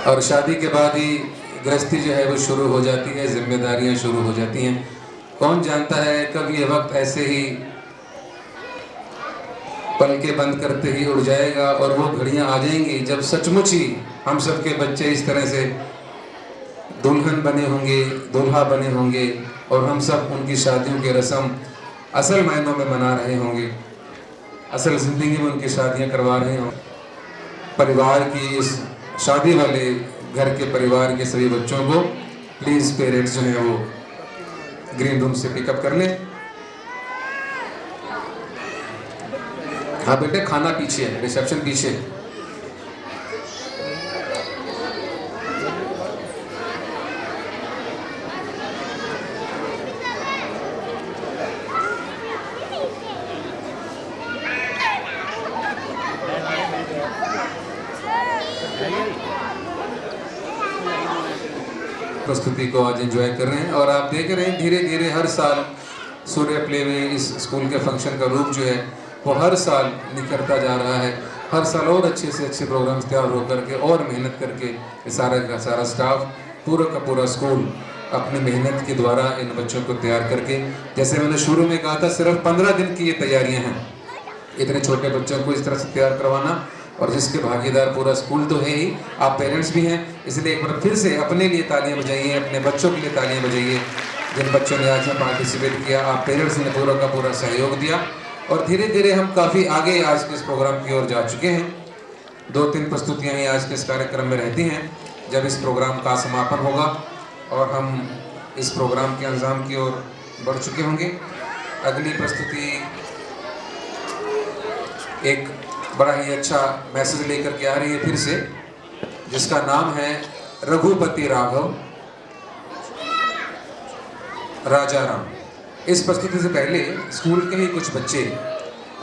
और शादी के बाद ही गृहस्थी जो है वो शुरू हो जाती है, जिम्मेदारियां शुरू हो जाती हैं। कौन जानता है कब ये वक्त ऐसे ही पलके बंद करते ही उड़ जाएगा और वो घड़ियां आ जाएंगी जब सचमुच ही हम सब के बच्चे इस तरह से दुल्हन बने होंगे, दूल्हा बने होंगे और हम सब उनकी शादियों के रस्म असल मायनों में मना रहे होंगे, असल ज़िंदगी में उनकी शादियां करवा रहे होंगे। परिवार की इस शादी वाले घर के परिवार के सभी बच्चों को प्लीज़ पेरेंट्स जो है वो ग्रीन रूम से पिकअप कर लें। हाँ बेटे, खाना पीछे है, रिसेप्शन पीछे है। प्रस्तुति को आज एंजॉय कर रहे हैं और आप देख रहे हैं धीरे धीरे हर साल सूर्य प्ले में इस स्कूल के फंक्शन का रूप जो है वो हर साल निखरता जा रहा है। हर साल और अच्छे से अच्छे प्रोग्राम्स तैयार होकर के और मेहनत करके सारा का सारा स्टाफ, पूरा का पूरा स्कूल अपनी मेहनत के द्वारा इन बच्चों को तैयार करके, जैसे मैंने शुरू में कहा था, सिर्फ 15 दिन की ये तैयारियाँ हैं। इतने छोटे बच्चों को इस तरह से तैयार करवाना, और जिसके भागीदार पूरा स्कूल तो है ही, आप पेरेंट्स भी हैं। इसलिए एक बार फिर से अपने लिए तालियां बजाइए, अपने बच्चों के लिए तालियां बजाइए जिन बच्चों ने आज में पार्टिसिपेट किया। आप पेरेंट्स ने पूरा का पूरा सहयोग दिया और धीरे धीरे हम काफ़ी आगे आज के इस प्रोग्राम की ओर जा चुके हैं। 2-3 प्रस्तुतियाँ ही आज के इस कार्यक्रम में रहती हैं। जब इस प्रोग्राम का समापन होगा और हम इस प्रोग्राम के अंजाम की ओर बढ़ चुके होंगे, अगली प्रस्तुति एक बड़ा ही अच्छा मैसेज लेकर के आ रही है फिर से, जिसका नाम है रघुपति राघव राजा राम। इस प्रस्तुति से पहले स्कूल के ही कुछ बच्चे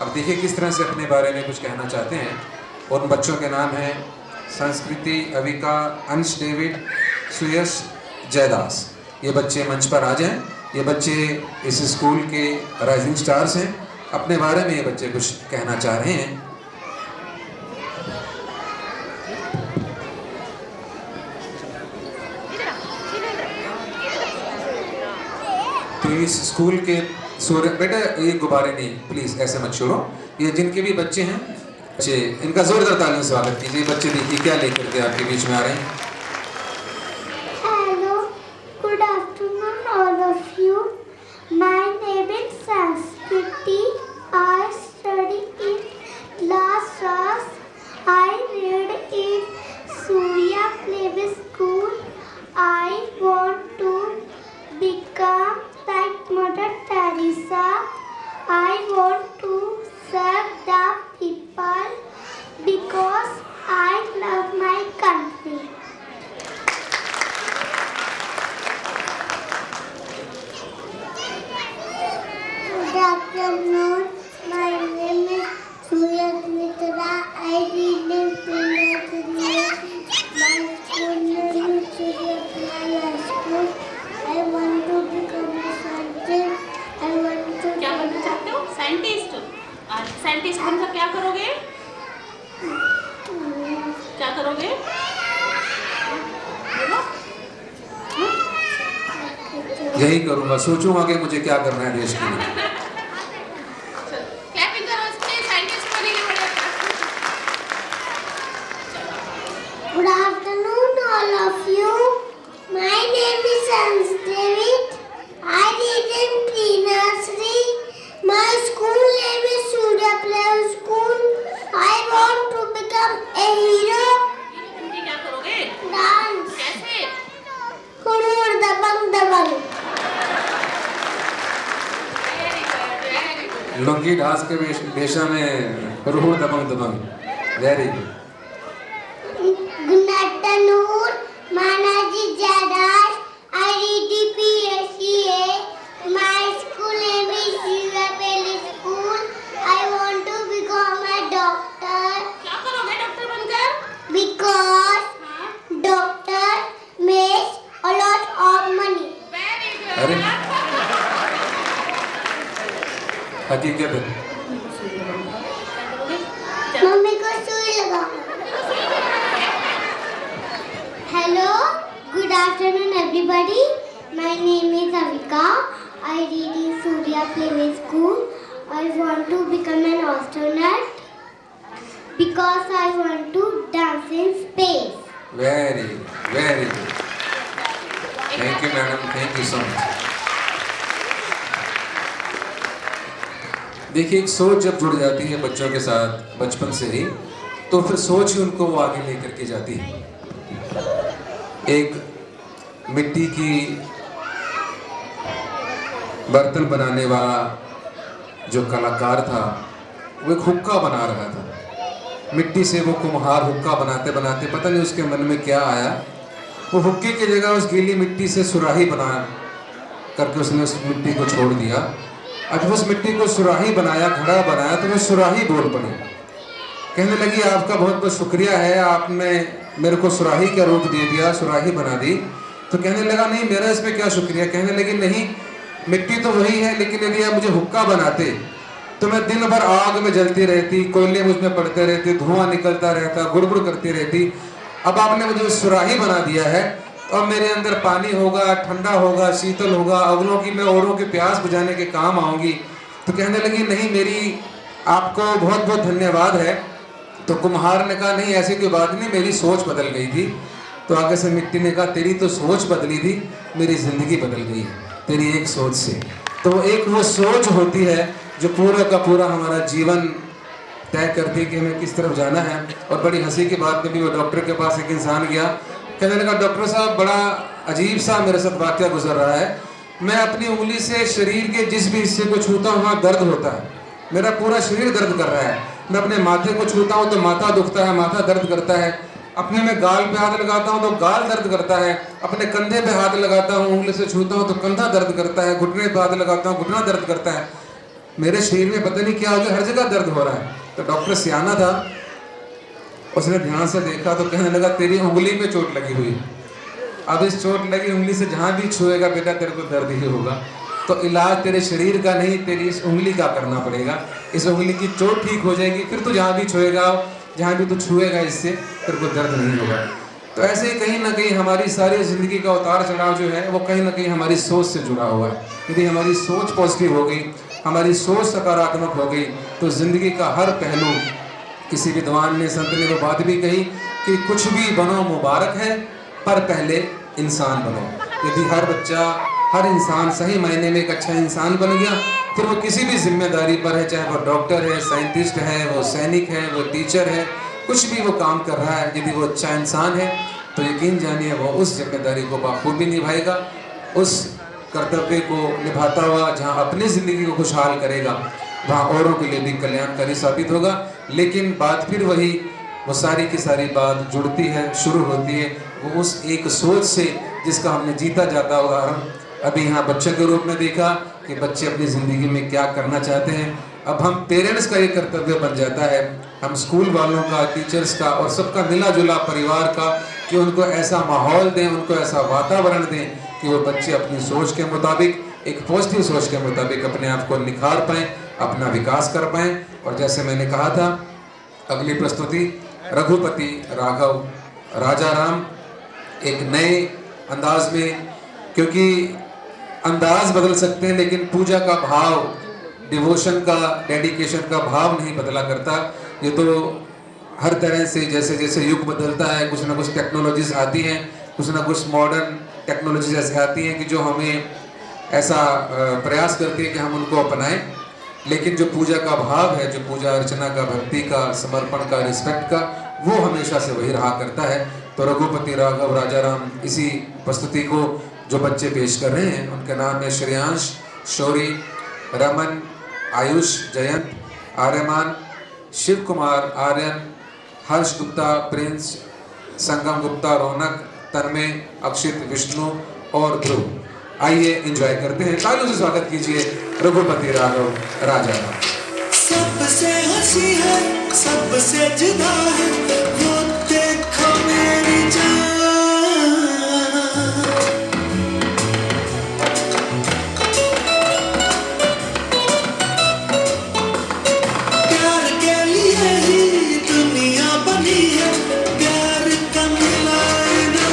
अब देखिए किस तरह से अपने बारे में कुछ कहना चाहते हैं। उन बच्चों के नाम हैं संस्कृति, अविका, अंश डेविड, सुयश, जयदास। ये बच्चे मंच पर आ जाएं। ये बच्चे इस स्कूल के राइजिंग स्टार्स हैं। अपने बारे में ये बच्चे कुछ कहना चाह रहे हैं। तो इस स्कूल के सूर्य, बेटा ये गुब्बारे नहीं, प्लीज़ ऐसे मत छोड़ो। ये जिनके भी बच्चे हैं, बच्चे, इनका जोरदार तालियों से स्वागत कीजिए। बच्चे देखिए क्या लेकर के आपके बीच में आ रहे हैं। Hello, good afternoon all of you. My name is Sanskriti. I study in class 6. I read in Surya play school. I want to become like Mother Teresa. I want to serve the people because I love my country. Good afternoon. My name is Surya Mitra. I read in Pindatriya. My school name is Surya Playa School. I want to become a scientist. I want to. क्या बनना चाहते हो? Scientist. Scientist बनकर क्या करोगे? क्या करोगे? यही करूँगा, सोचूंगा कि मुझे क्या करना है देश के लिए। क्लैपिंग करो इसके, साइंटिस्ट बनेंगे बड़े। Good afternoon, all of you. My name is Hans David. I read in pre-nursery. My school name is Surya Play School. I want to become a hero. Hindi क्या करोगे? Dance. कैसे? Kudur dabang dabang. Lungi dance के वेशा में रूह Dabangg Dabangg. Very good. Good afternoon. My name is Jadash. I read the PSCA. My school name is Surya Play School. I want to become a doctor क्या करोगे doctor बनकर? because हाँ? doctor makes a lot of money. Very good. अरे हकीकत है। Mummy को सुई लगाओ। afternoon, everybody. My name is Avika. I read in Surya Playway School. I want to become an astronaut because I want to dance in space. Very good. Thank you, madam. Thank you so much. देखिए, एक सोच जब जुड़ जाती है बच्चों के साथ बचपन से ही, तो फिर सोच ही उनको वो आगे लेकर के जाती है। एक मिट्टी की बर्तन बनाने वाला जो कलाकार था, वो एक हुक्का बना रहा था। मिट्टी से वो कुम्हार हुक्का बनाते बनाते पता नहीं उसके मन में क्या आया, वो हुक्के की जगह उस गीली मिट्टी से सुराही बना करके उसने उस मिट्टी को छोड़ दिया। अब उस मिट्टी को सुराही बनाया, घड़ा बनाया, तो वो सुराही बोल पड़ी। कहने लगी, आपका बहुत बहुत शुक्रिया है, आपने मेरे को सुराही का रूप दे दिया, सुराही बना दी। तो कहने लगा, नहीं मेरा इसमें क्या शुक्रिया। कहने लगी, नहीं मिट्टी तो वही है, लेकिन यदि आप मुझे हुक्का बनाते तो मैं दिन भर आग में जलती रहती, कोयले मुझ में पड़ते रहते, धुआं निकलता रहता, गुड़गुड़ करती रहती। अब आपने मुझे सुराही बना दिया है, और मेरे अंदर पानी होगा, ठंडा होगा, शीतल होगा, अगलों की मैं औरों की प्यास बुझाने के काम आऊँगी। तो कहने लगी, नहीं मेरी आपको बहुत बहुत धन्यवाद है। तो कुम्हार ने कहा, नहीं ऐसी कोई बात नहीं, मेरी सोच बदल गई थी। तो आगे से मिट्टी ने कहा, तेरी तो सोच बदली थी, मेरी ज़िंदगी बदल गई है तेरी एक सोच से। तो एक वो सोच होती है जो पूरा का पूरा हमारा जीवन तय करती है कि हमें किस तरफ जाना है। और बड़ी हंसी की बात में भी वो डॉक्टर के पास एक इंसान गया, कहने लगा, डॉक्टर साहब बड़ा अजीब सा मेरे साथ वाक़या गुजर रहा है। मैं अपनी उंगली से शरीर के जिस भी हिस्से को छूता हूँ वहाँ दर्द होता है, मेरा पूरा शरीर दर्द कर रहा है। मैं अपने माथे को छूता हूँ तो माथा दुखता है, माथा दर्द करता है। अपने मैं गाल पे हाथ लगाता हूँ तो गाल दर्द करता है। अपने कंधे पे हाथ लगाता हूँ, उंगली से छूता हूँ तो कंधा दर्द करता है। घुटने पे हाथ लगाता हूँ, घुटना दर्द करता है। मेरे शरीर में पता नहीं क्या हो गया, हर जगह दर्द हो रहा है। तो डॉक्टर सियाना था, उसने ध्यान से देखा तो कहने लगा, तेरी उंगली में चोट लगी हुई है। अब इस चोट लगी उंगली से जहाँ भी छुएगा बेटा तेरे को दर्द ही होगा। तो इलाज तेरे शरीर का नहीं, तेरी इस उंगली का करना पड़ेगा। इस उंगली की चोट ठीक हो जाएगी, फिर तू जहाँ भी छुएगा, जहाँ भी तू छुएगा, इससे तेरे को दर्द नहीं होगा। तो ऐसे ही कहीं ना कहीं हमारी सारी ज़िंदगी का उतार चढ़ाव जो है वो कहीं ना कहीं हमारी सोच से जुड़ा हुआ है। यदि हमारी सोच पॉजिटिव हो गई, हमारी सोच सकारात्मक हो गई, तो ज़िंदगी का हर पहलू, किसी विद्वान ने, संत ने वो बात भी कही कि कुछ भी बनो मुबारक है, पर पहले इंसान बनो। यदि हर बच्चा, हर इंसान सही मायने में एक अच्छा इंसान बन गया, फिर वो किसी भी जिम्मेदारी पर है, चाहे वो डॉक्टर है, साइंटिस्ट है, वो सैनिक है, वो टीचर है, कुछ भी वो काम कर रहा है, यदि वो अच्छा इंसान है तो यकीन जानिए वो उस जिम्मेदारी को बखूबी निभाएगा। उस कर्तव्य को निभाता हुआ जहाँ अपनी ज़िंदगी को खुशहाल करेगा, वहाँ औरों के लिए भी कल्याणकारी साबित होगा। लेकिन बात फिर वही, वो सारी की सारी बात जुड़ती है, शुरू होती है वो उस एक सोच से जिसका हमने जीता जाता उदाहरण अभी यहाँ बच्चे के रूप में देखा कि बच्चे अपनी ज़िंदगी में क्या करना चाहते हैं। अब हम पेरेंट्स का ये कर्तव्य बन जाता है, हम स्कूल वालों का, टीचर्स का और सबका मिला जुला परिवार का, कि उनको ऐसा माहौल दें, उनको ऐसा वातावरण दें कि वो बच्चे अपनी सोच के मुताबिक, एक पॉजिटिव सोच के मुताबिक अपने आप को निखार पाएँ, अपना विकास कर पाएँ। और जैसे मैंने कहा था, अगली प्रस्तुति रघुपति राघव राजा राम, एक नए अंदाज में, क्योंकि अंदाज बदल सकते हैं लेकिन पूजा का भाव, डिवोशन का, डेडिकेशन का भाव नहीं बदला करता। ये तो हर तरह से जैसे जैसे युग बदलता है, कुछ ना कुछ टेक्नोलॉजीज आती हैं, कुछ ना कुछ मॉडर्न टेक्नोलॉजीज ऐसे आती हैं कि जो हमें ऐसा प्रयास करती है कि हम उनको अपनाएं। लेकिन जो पूजा का भाव है, जो पूजा अर्चना का, भक्ति का, समर्पण का, रिस्पेक्ट का, वो हमेशा से वही रहा करता है। तो रघुपति राघव राजा राम, इसी प्रस्तुति को जो बच्चे पेश कर रहे हैं उनके नाम है श्रेयांश, शौरी, रमन, आयुष, जयंत, आर्यमान, शिव कुमार, आर्यन, हर्ष गुप्ता, प्रिंस, संगम गुप्ता, रौनक, तन्मय, अक्षित, विष्णु और ध्रुव। आइए एंजॉय करते हैं, तालियों से स्वागत कीजिए रघुपति राघव राजा राम। सबसे हंसी है, सबसे जुदा है, वो देखो मेरी जान। प्यार के लिए ही दुनिया बनी है, प्यार का मिलाना।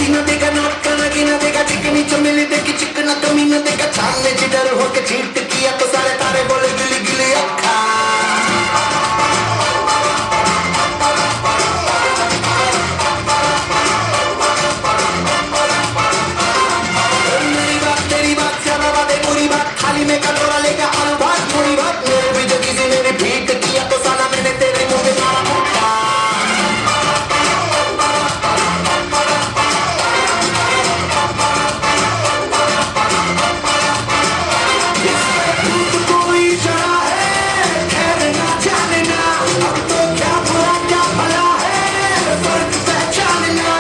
नोटी न देगा नोट का लगी न देगा चिकनी चमेली देखी चिकना कमी न देगा छानने जिधर होके चीट किया तो सारे तारे बोले गिली गिली अक्खा तेरी बात ज्यादा बातें पूरी बात थाली में कटोरा लेगा आलू भात पूरी बात मेरे भी जो किसी ने रिपीट किया तो साला मैंने तेरे मुंह में मारा मुक्का कोई चढ़ा है खैर ना जाने ना अब तो क्या बुरा क्या भला है फर्क पहचानना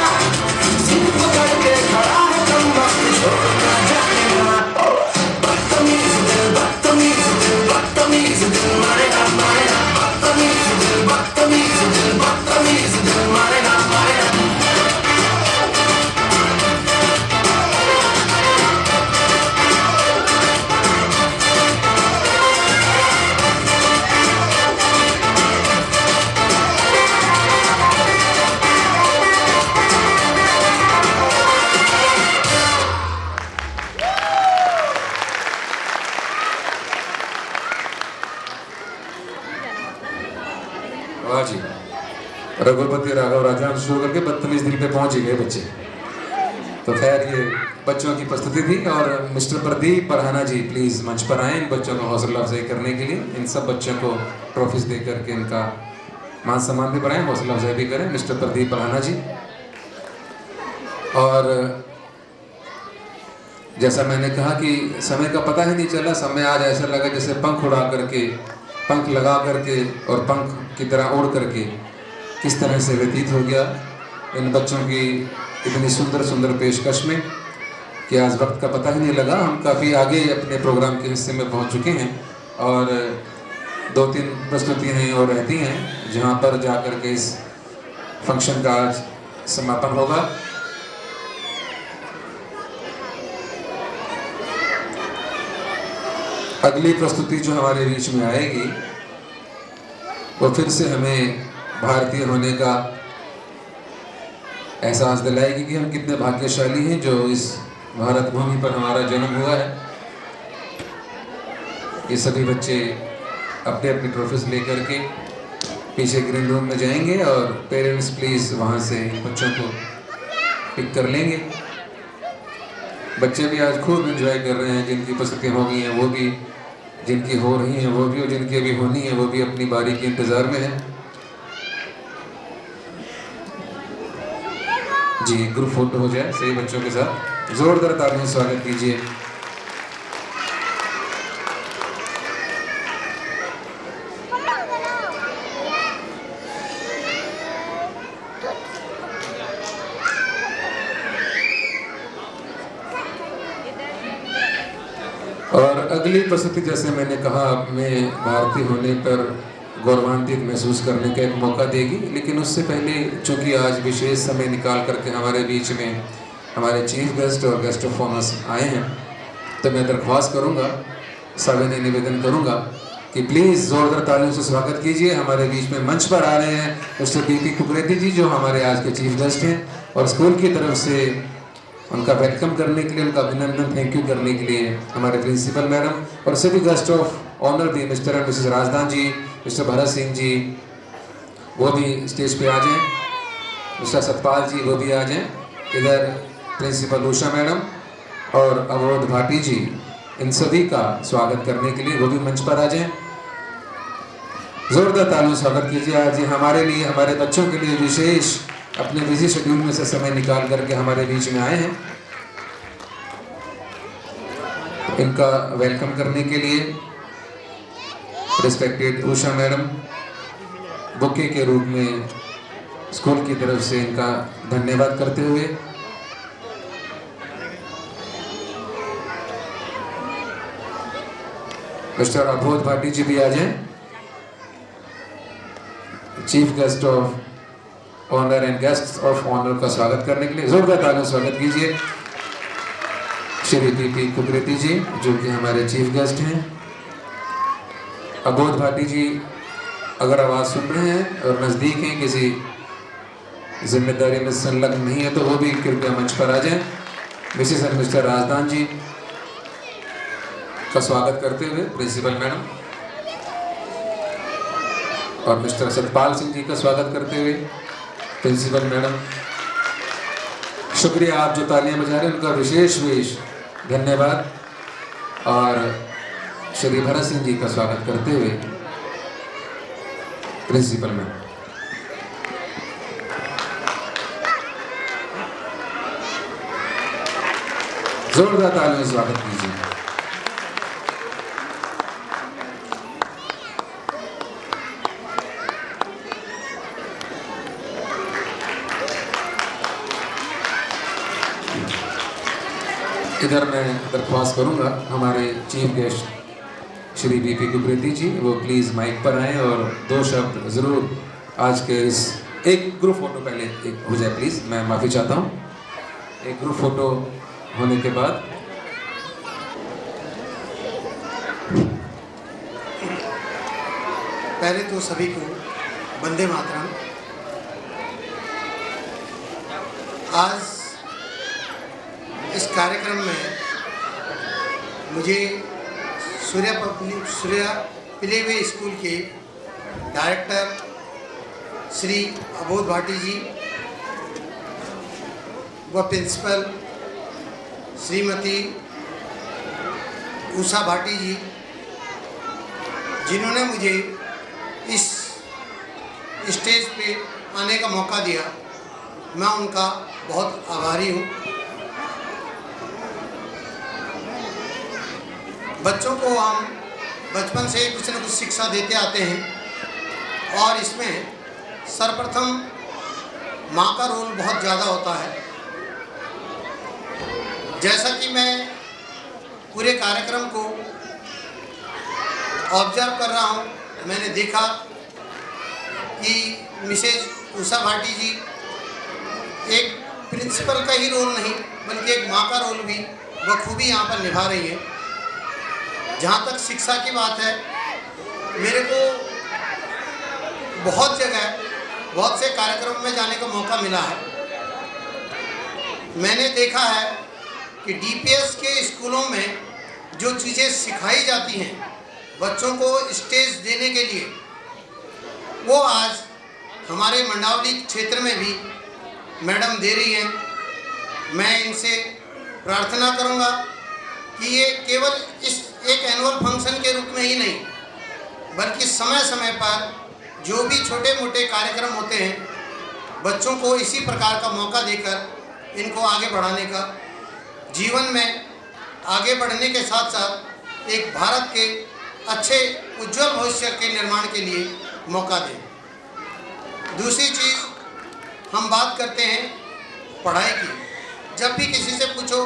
सिर पकड़ के खड़ा है कम वक्त छोड़ ना जाने ना बदतमीज दिल मारे ना बदतमीज दिल मारे ना वाह जी, रघुपति राघव राजराम शुरू करके बदतमीज दिल पे पहुंच ही गए बच्चे। तो खैर ये बच्चों की प्रस्तुति थी और मिस्टर प्रदीप परहाना जी प्लीज मंच पर आए इन बच्चों को हौसला अफजाई करने के लिए। इन सब बच्चों को ट्रॉफीज दे करके इनका मान सम्मान भी बढ़ाएं, हौसला अफजाई भी करें मिस्टर प्रदीप परहाना जी। और जैसा मैंने कहा कि समय का पता ही नहीं चला, समय आज ऐसा लगा जैसे पंख उड़ा करके, पंख लगा करके और पंख की तरह उड़ करके किस तरह से व्यतीत हो गया इन बच्चों की इतनी सुंदर सुंदर पेशकश में कि आज वक्त का पता ही नहीं लगा। हम काफ़ी आगे अपने प्रोग्राम के हिस्से में पहुंच चुके हैं और 2-3 प्रस्तुतियाँ हैं और रहती हैं जहां पर जा कर के इस फंक्शन का आज समापन होगा। अगली प्रस्तुति जो हमारे बीच में आएगी वो फिर से हमें भारतीय होने का एहसास दिलाएगी कि हम कितने भाग्यशाली हैं जो इस भारत भूमि पर हमारा जन्म हुआ है। ये सभी बच्चे अपने अपनी ट्रॉफीज लेकर के पीछे ग्रीन रूम में जाएंगे और पेरेंट्स प्लीज़ वहाँ से बच्चों को पिक कर लेंगे। बच्चे भी आज खूब एंजॉय कर रहे हैं, जिनकी प्रस्तुतियाँ हो गई हैं वो भी, जिनकी हो रही हैं वो भी, और जिनकी अभी होनी है वो भी अपनी बारी के इंतज़ार में है। जी ग्रुप फोटो हो जाए सही बच्चों के साथ, जोरदार तालियों से स्वागत कीजिए। और अगली प्रस्तुति जैसे मैंने कहा मैं भारतीय होने पर गौरवान्वित महसूस करने का एक मौका देगी, लेकिन उससे पहले चूंकि आज विशेष समय निकाल करके हमारे बीच में हमारे चीफ गेस्ट और गेस्ट ऑफ ऑनर्स आए हैं, तो मैं दरख्वास्त करूंगा, सविनय निवेदन करूंगा कि प्लीज़ ज़ोरदार तालियों से स्वागत कीजिए। हमारे बीच में मंच पर आ रहे हैं मिस्टर पी कुकरेती जी जो हमारे आज के चीफ गेस्ट हैं, और स्कूल की तरफ से उनका वेलकम करने के लिए, उनका अभिनंदन थैंक यू करने के लिए हमारे प्रिंसिपल मैडम और सभी गेस्ट ऑफ ऑनर भी Mr and Mrs Razdan ji, Mr Bharat Singh ji वो भी स्टेज पे आ जाएं, मिस्टर सतपाल जी वो भी आ जाएं, इधर प्रिंसिपल उषा मैडम और अवरोध भाटी जी, इन सभी का स्वागत करने के लिए वो भी मंच पर आ जाएं। जोरदार तालियों स्वागत कीजिए। आज ये हमारे लिए, हमारे बच्चों के लिए विशेष अपने बिजी शेड्यूल में से समय निकाल करके हमारे बीच में आए हैं। इनका वेलकम करने के लिए रिस्पेक्टेड उषा मैडम बुके के रूप में स्कूल की तरफ से इनका धन्यवाद करते हुए मिस्टर अवरोध भाटी जी भी आ जाएं, chief guest of honour and guest of honour का स्वागत करने के लिए जोरदार तालियों स्वागत कीजिए। श्री पी कुकरेती जी जो कि हमारे चीफ गेस्ट हैं। अवरोध भाटी जी अगर आवाज़ सुन रहे हैं और नज़दीक हैं किसी जिम्मेदारी में संलग्न नहीं है तो वो भी कृपया मंच पर आ जाएं। Mrs and mister Razdan ji का स्वागत करते हुए प्रिंसिपल मैडम और मिस्टर सतपाल सिंह जी का स्वागत करते हुए प्रिंसिपल मैडम। शुक्रिया, आप जो तालियां बजा रहे हैं उनका विशेष धन्यवाद। और श्री भरत सिंह जी का स्वागत करते हुए प्रिंसिपल मैडम। जोरदार तालियों में स्वागत कीजिए। इधर मैं दरख्वास्त करूंगा हमारे चीफ गेस्ट श्री बीपी कुपरेती जी, वो प्लीज़ माइक पर आएँ और 2 शब्द ज़रूर आज के इस एक ग्रुप फोटो पहले एक हो जाए प्लीज़, मैं माफ़ी चाहता हूँ। एक ग्रुप फोटो होने के बाद पहले तो सभी को वंदे मातरम। आज इस कार्यक्रम में मुझे सूर्या प्ले वे स्कूल के डायरेक्टर श्री अबोध भाटी जी व प्रिंसिपल श्रीमती उषा भाटी जी, जिन्होंने मुझे इस स्टेज पे आने का मौका दिया, मैं उनका बहुत आभारी हूँ। बच्चों को हम बचपन से कुछ न कुछ शिक्षा देते आते हैं और इसमें सर्वप्रथम माँ का रोल बहुत ज़्यादा होता है। जैसा कि मैं पूरे कार्यक्रम को ऑब्जर्व कर रहा हूँ, मैंने देखा कि मिसेज उषा भाटी जी एक प्रिंसिपल का ही रोल नहीं बल्कि एक माँ का रोल भी बखूबी यहाँ पर निभा रही है। जहाँ तक शिक्षा की बात है, मेरे को बहुत जगह बहुत से कार्यक्रम में जाने का मौका मिला है। मैंने देखा है कि डीपीएस के स्कूलों में जो चीज़ें सिखाई जाती हैं बच्चों को स्टेज देने के लिए, वो आज हमारे मंडावली क्षेत्र में भी मैडम दे रही हैं। मैं इनसे प्रार्थना करूंगा कि ये केवल इस एक एनुअल फंक्शन के रूप में ही नहीं बल्कि समय समय पर जो भी छोटे मोटे कार्यक्रम होते हैं, बच्चों को इसी प्रकार का मौका देकर इनको आगे बढ़ाने का, जीवन में आगे बढ़ने के साथ साथ एक भारत के अच्छे उज्जवल भविष्य के निर्माण के लिए मौका दें। दूसरी चीज़, हम बात करते हैं पढ़ाई की। जब भी किसी से पूछो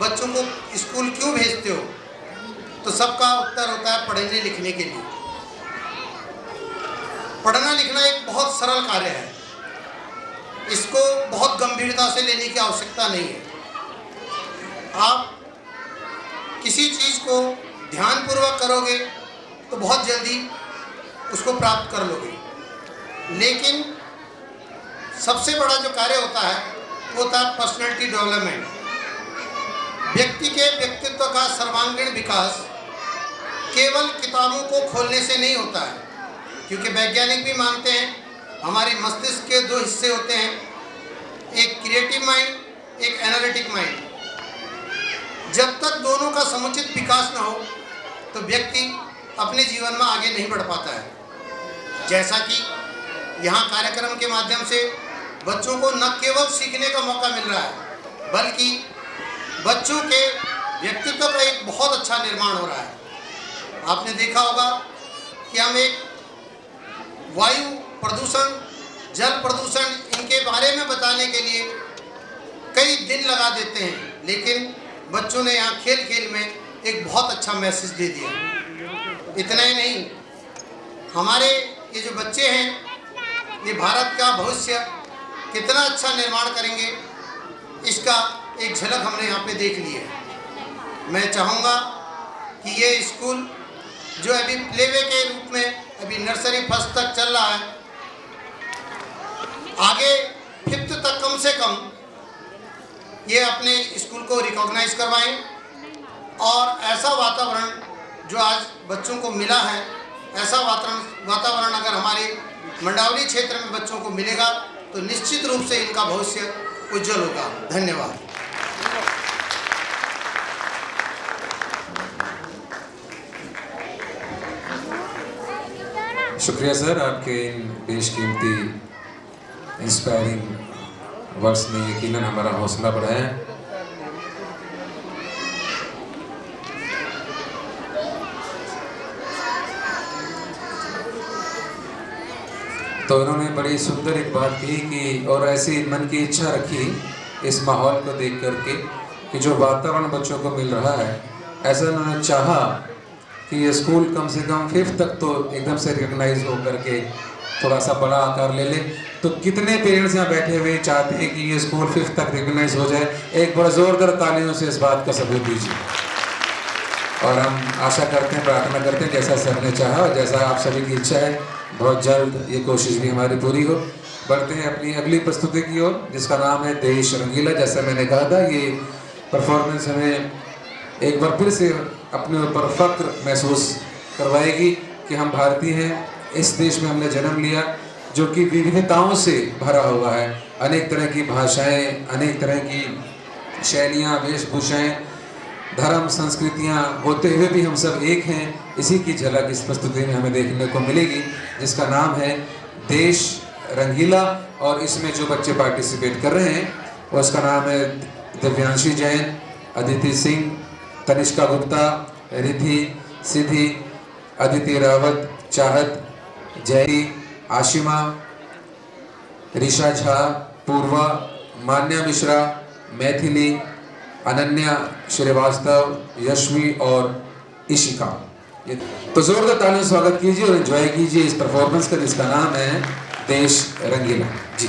बच्चों को स्कूल क्यों भेजते हो, तो सबका उत्तर होता है पढ़ने लिखने के लिए। पढ़ना लिखना एक बहुत सरल कार्य है, इसको बहुत गंभीरता से लेने की आवश्यकता नहीं है। आप किसी चीज़ को ध्यानपूर्वक करोगे तो बहुत जल्दी उसको प्राप्त कर लोगे, लेकिन सबसे बड़ा जो कार्य होता है वो होता है पर्सनैलिटी डेवलपमेंट। व्यक्ति के व्यक्तित्व का सर्वांगीण विकास केवल किताबों को खोलने से नहीं होता है, क्योंकि वैज्ञानिक भी मानते हैं हमारे मस्तिष्क के 2 हिस्से होते हैं, एक क्रिएटिव माइंड, एक एनालिटिक माइंड। जब तक दोनों का समुचित विकास न हो तो व्यक्ति अपने जीवन में आगे नहीं बढ़ पाता है। जैसा कि यहाँ कार्यक्रम के माध्यम से बच्चों को न केवल सीखने का मौका मिल रहा है बल्कि बच्चों के व्यक्तित्व का एक बहुत अच्छा निर्माण हो रहा है। आपने देखा होगा कि हम एक वायु प्रदूषण, जल प्रदूषण, इनके बारे में बताने के लिए कई दिन लगा देते हैं, लेकिन बच्चों ने यहाँ खेल खेल में एक बहुत अच्छा मैसेज दे दिया। इतना ही नहीं, हमारे ये जो बच्चे हैं ये भारत का भविष्य कितना अच्छा निर्माण करेंगे, इसका एक झलक हमने यहाँ पे देख ली है। मैं चाहूँगा कि ये स्कूल जो अभी प्लेवे के रूप में अभी नर्सरी फर्स्ट तक चल रहा है, आगे से कम ये अपने स्कूल को रिकॉग्नाइज करवाएं और ऐसा वातावरण जो आज बच्चों को मिला है, ऐसा वातावरण अगर हमारे मंडावली क्षेत्र में बच्चों को मिलेगा तो निश्चित रूप से इनका भविष्य उज्जवल होगा। धन्यवाद। शुक्रिया सर, आपके इन बेशकीमती इंस्पायरिंग वर्ड्स ने यकीनन हमारा हौसला बढ़ाया है। तो उन्होंने बड़ी सुंदर एक बात की कि और ऐसी मन की इच्छा रखी इस माहौल को देख करके कि जो वातावरण बच्चों को मिल रहा है, ऐसा उन्होंने चाहा कि ये स्कूल कम से कम 5th तक तो एकदम से रिकग्नाइज हो करके थोड़ा सा बड़ा आकार ले ले। तो कितने पेरेंट्स यहाँ बैठे हुए चाहते हैं कि ये स्कूल 5th तक रिकग्नाइज हो जाए? एक बड़ा जोरदार तालियों से इस बात का सबूत दीजिए। और हम आशा करते हैं, प्रार्थना करते हैं जैसा सर ने चाहा और जैसा आप सभी की इच्छा है, बहुत जल्द ये कोशिश भी हमारी पूरी हो। बढ़ते हैं अपनी अगली प्रस्तुति की ओर, जिसका नाम है देश रंगीला। जैसा मैंने कहा था, ये परफॉर्मेंस हमें एक बार फिर से अपने ऊपर फक्र महसूस करवाएगी कि हम भारतीय हैं, इस देश में हमने जन्म लिया जो कि विविधताओं से भरा हुआ है। अनेक तरह की भाषाएं, अनेक तरह की शैलियाँ, वेशभूषाएँ, धर्म, संस्कृतियाँ होते हुए भी हम सब एक हैं। इसी की झलक इस प्रस्तुति में हमें देखने को मिलेगी, जिसका नाम है देश रंगीला। और इसमें जो बच्चे पार्टिसिपेट कर रहे हैं वो उसका नाम है दिव्यांशी जैन, अदिति सिंह, तनिष्का गुप्ता, रिधि सिद्धि, अदिति रावत, चाहत, जयरी, आशिमा, ऋषा झा, पूर्वा, मान्या मिश्रा, मैथिली, अनन्या श्रीवास्तव, यशवी और इशिका। तो जोरदार तालियों से स्वागत कीजिए और एंजॉय कीजिए इस परफॉर्मेंस का, जिसका नाम है देश रंगीला। जी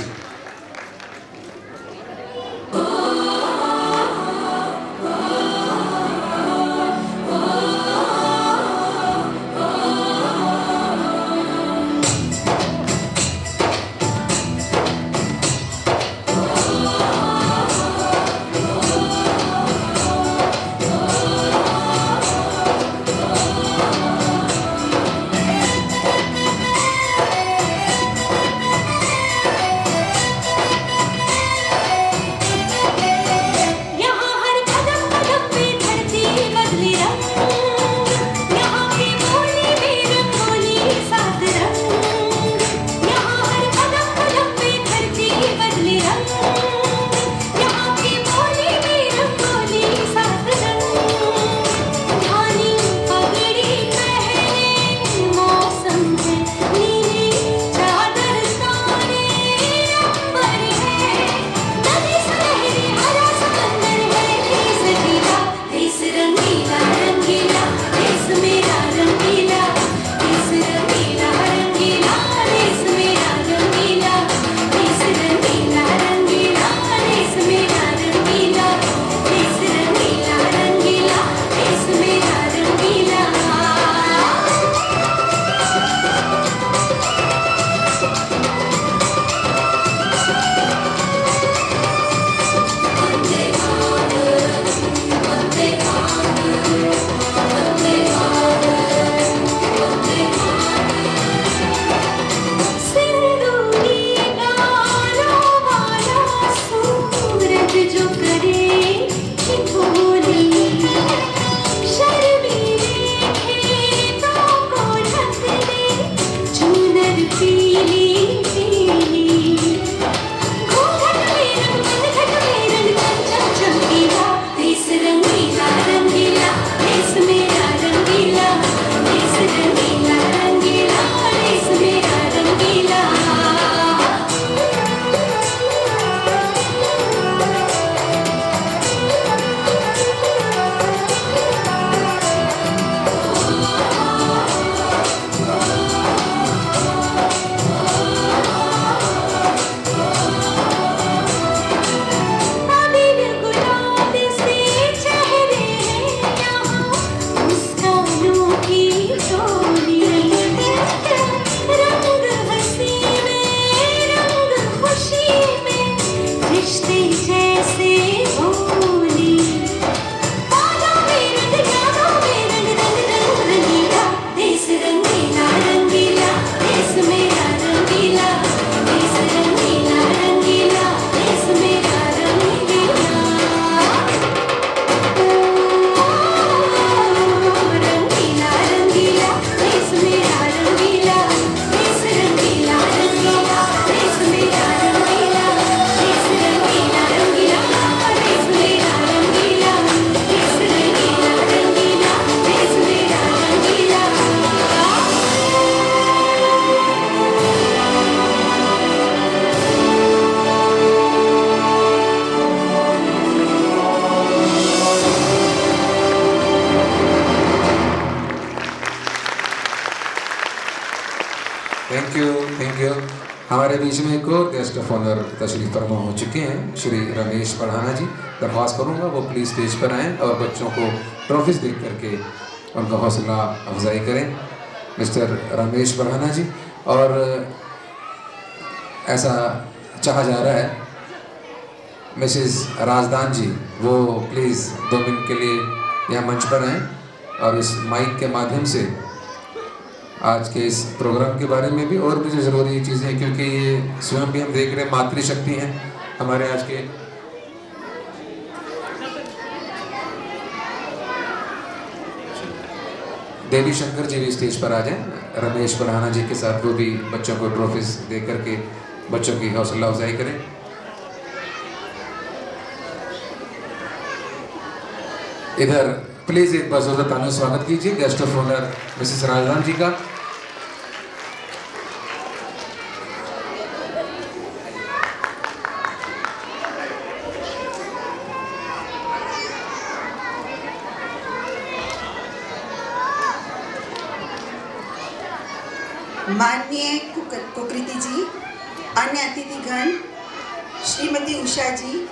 हमारे बीच में एक और गेस्ट ऑफ ऑनर तशरीफ फरमा हो चुके हैं, श्री रमेश पढ़ाना जी। दरख्वास्त करूंगा वो प्लीज़ स्टेज पर आएँ और बच्चों को ट्रॉफीज देख करके उनका हौसला अफजाई करें। मिस्टर रमेश पढ़ाना जी। और ऐसा चाहा जा रहा है मिसेस राजदान जी, वो प्लीज़ 2 मिनट के लिए यहाँ मंच पर आएँ और इस माइक के माध्यम से आज के इस प्रोग्राम के बारे में भी और भी जो ज़रूरी चीज़ें हैं, क्योंकि ये स्वयं भी हम देख रहे हैं मातृशक्ति हैं हमारे आज के। देवी शंकर जी भी स्टेज पर आ जाएं, रमेश पढ़ाना जी के साथ, वो भी बच्चों को ट्रॉफीज दे करके बच्चों की हौसला अफजाई करें। इधर प्लीज एक बार जोरदार तालियों से स्वागत कीजिए guest of honour Mrs Razdan ji का। माननीय कुकृति जी, अन्य अतिथिगण, श्रीमती उषा जी,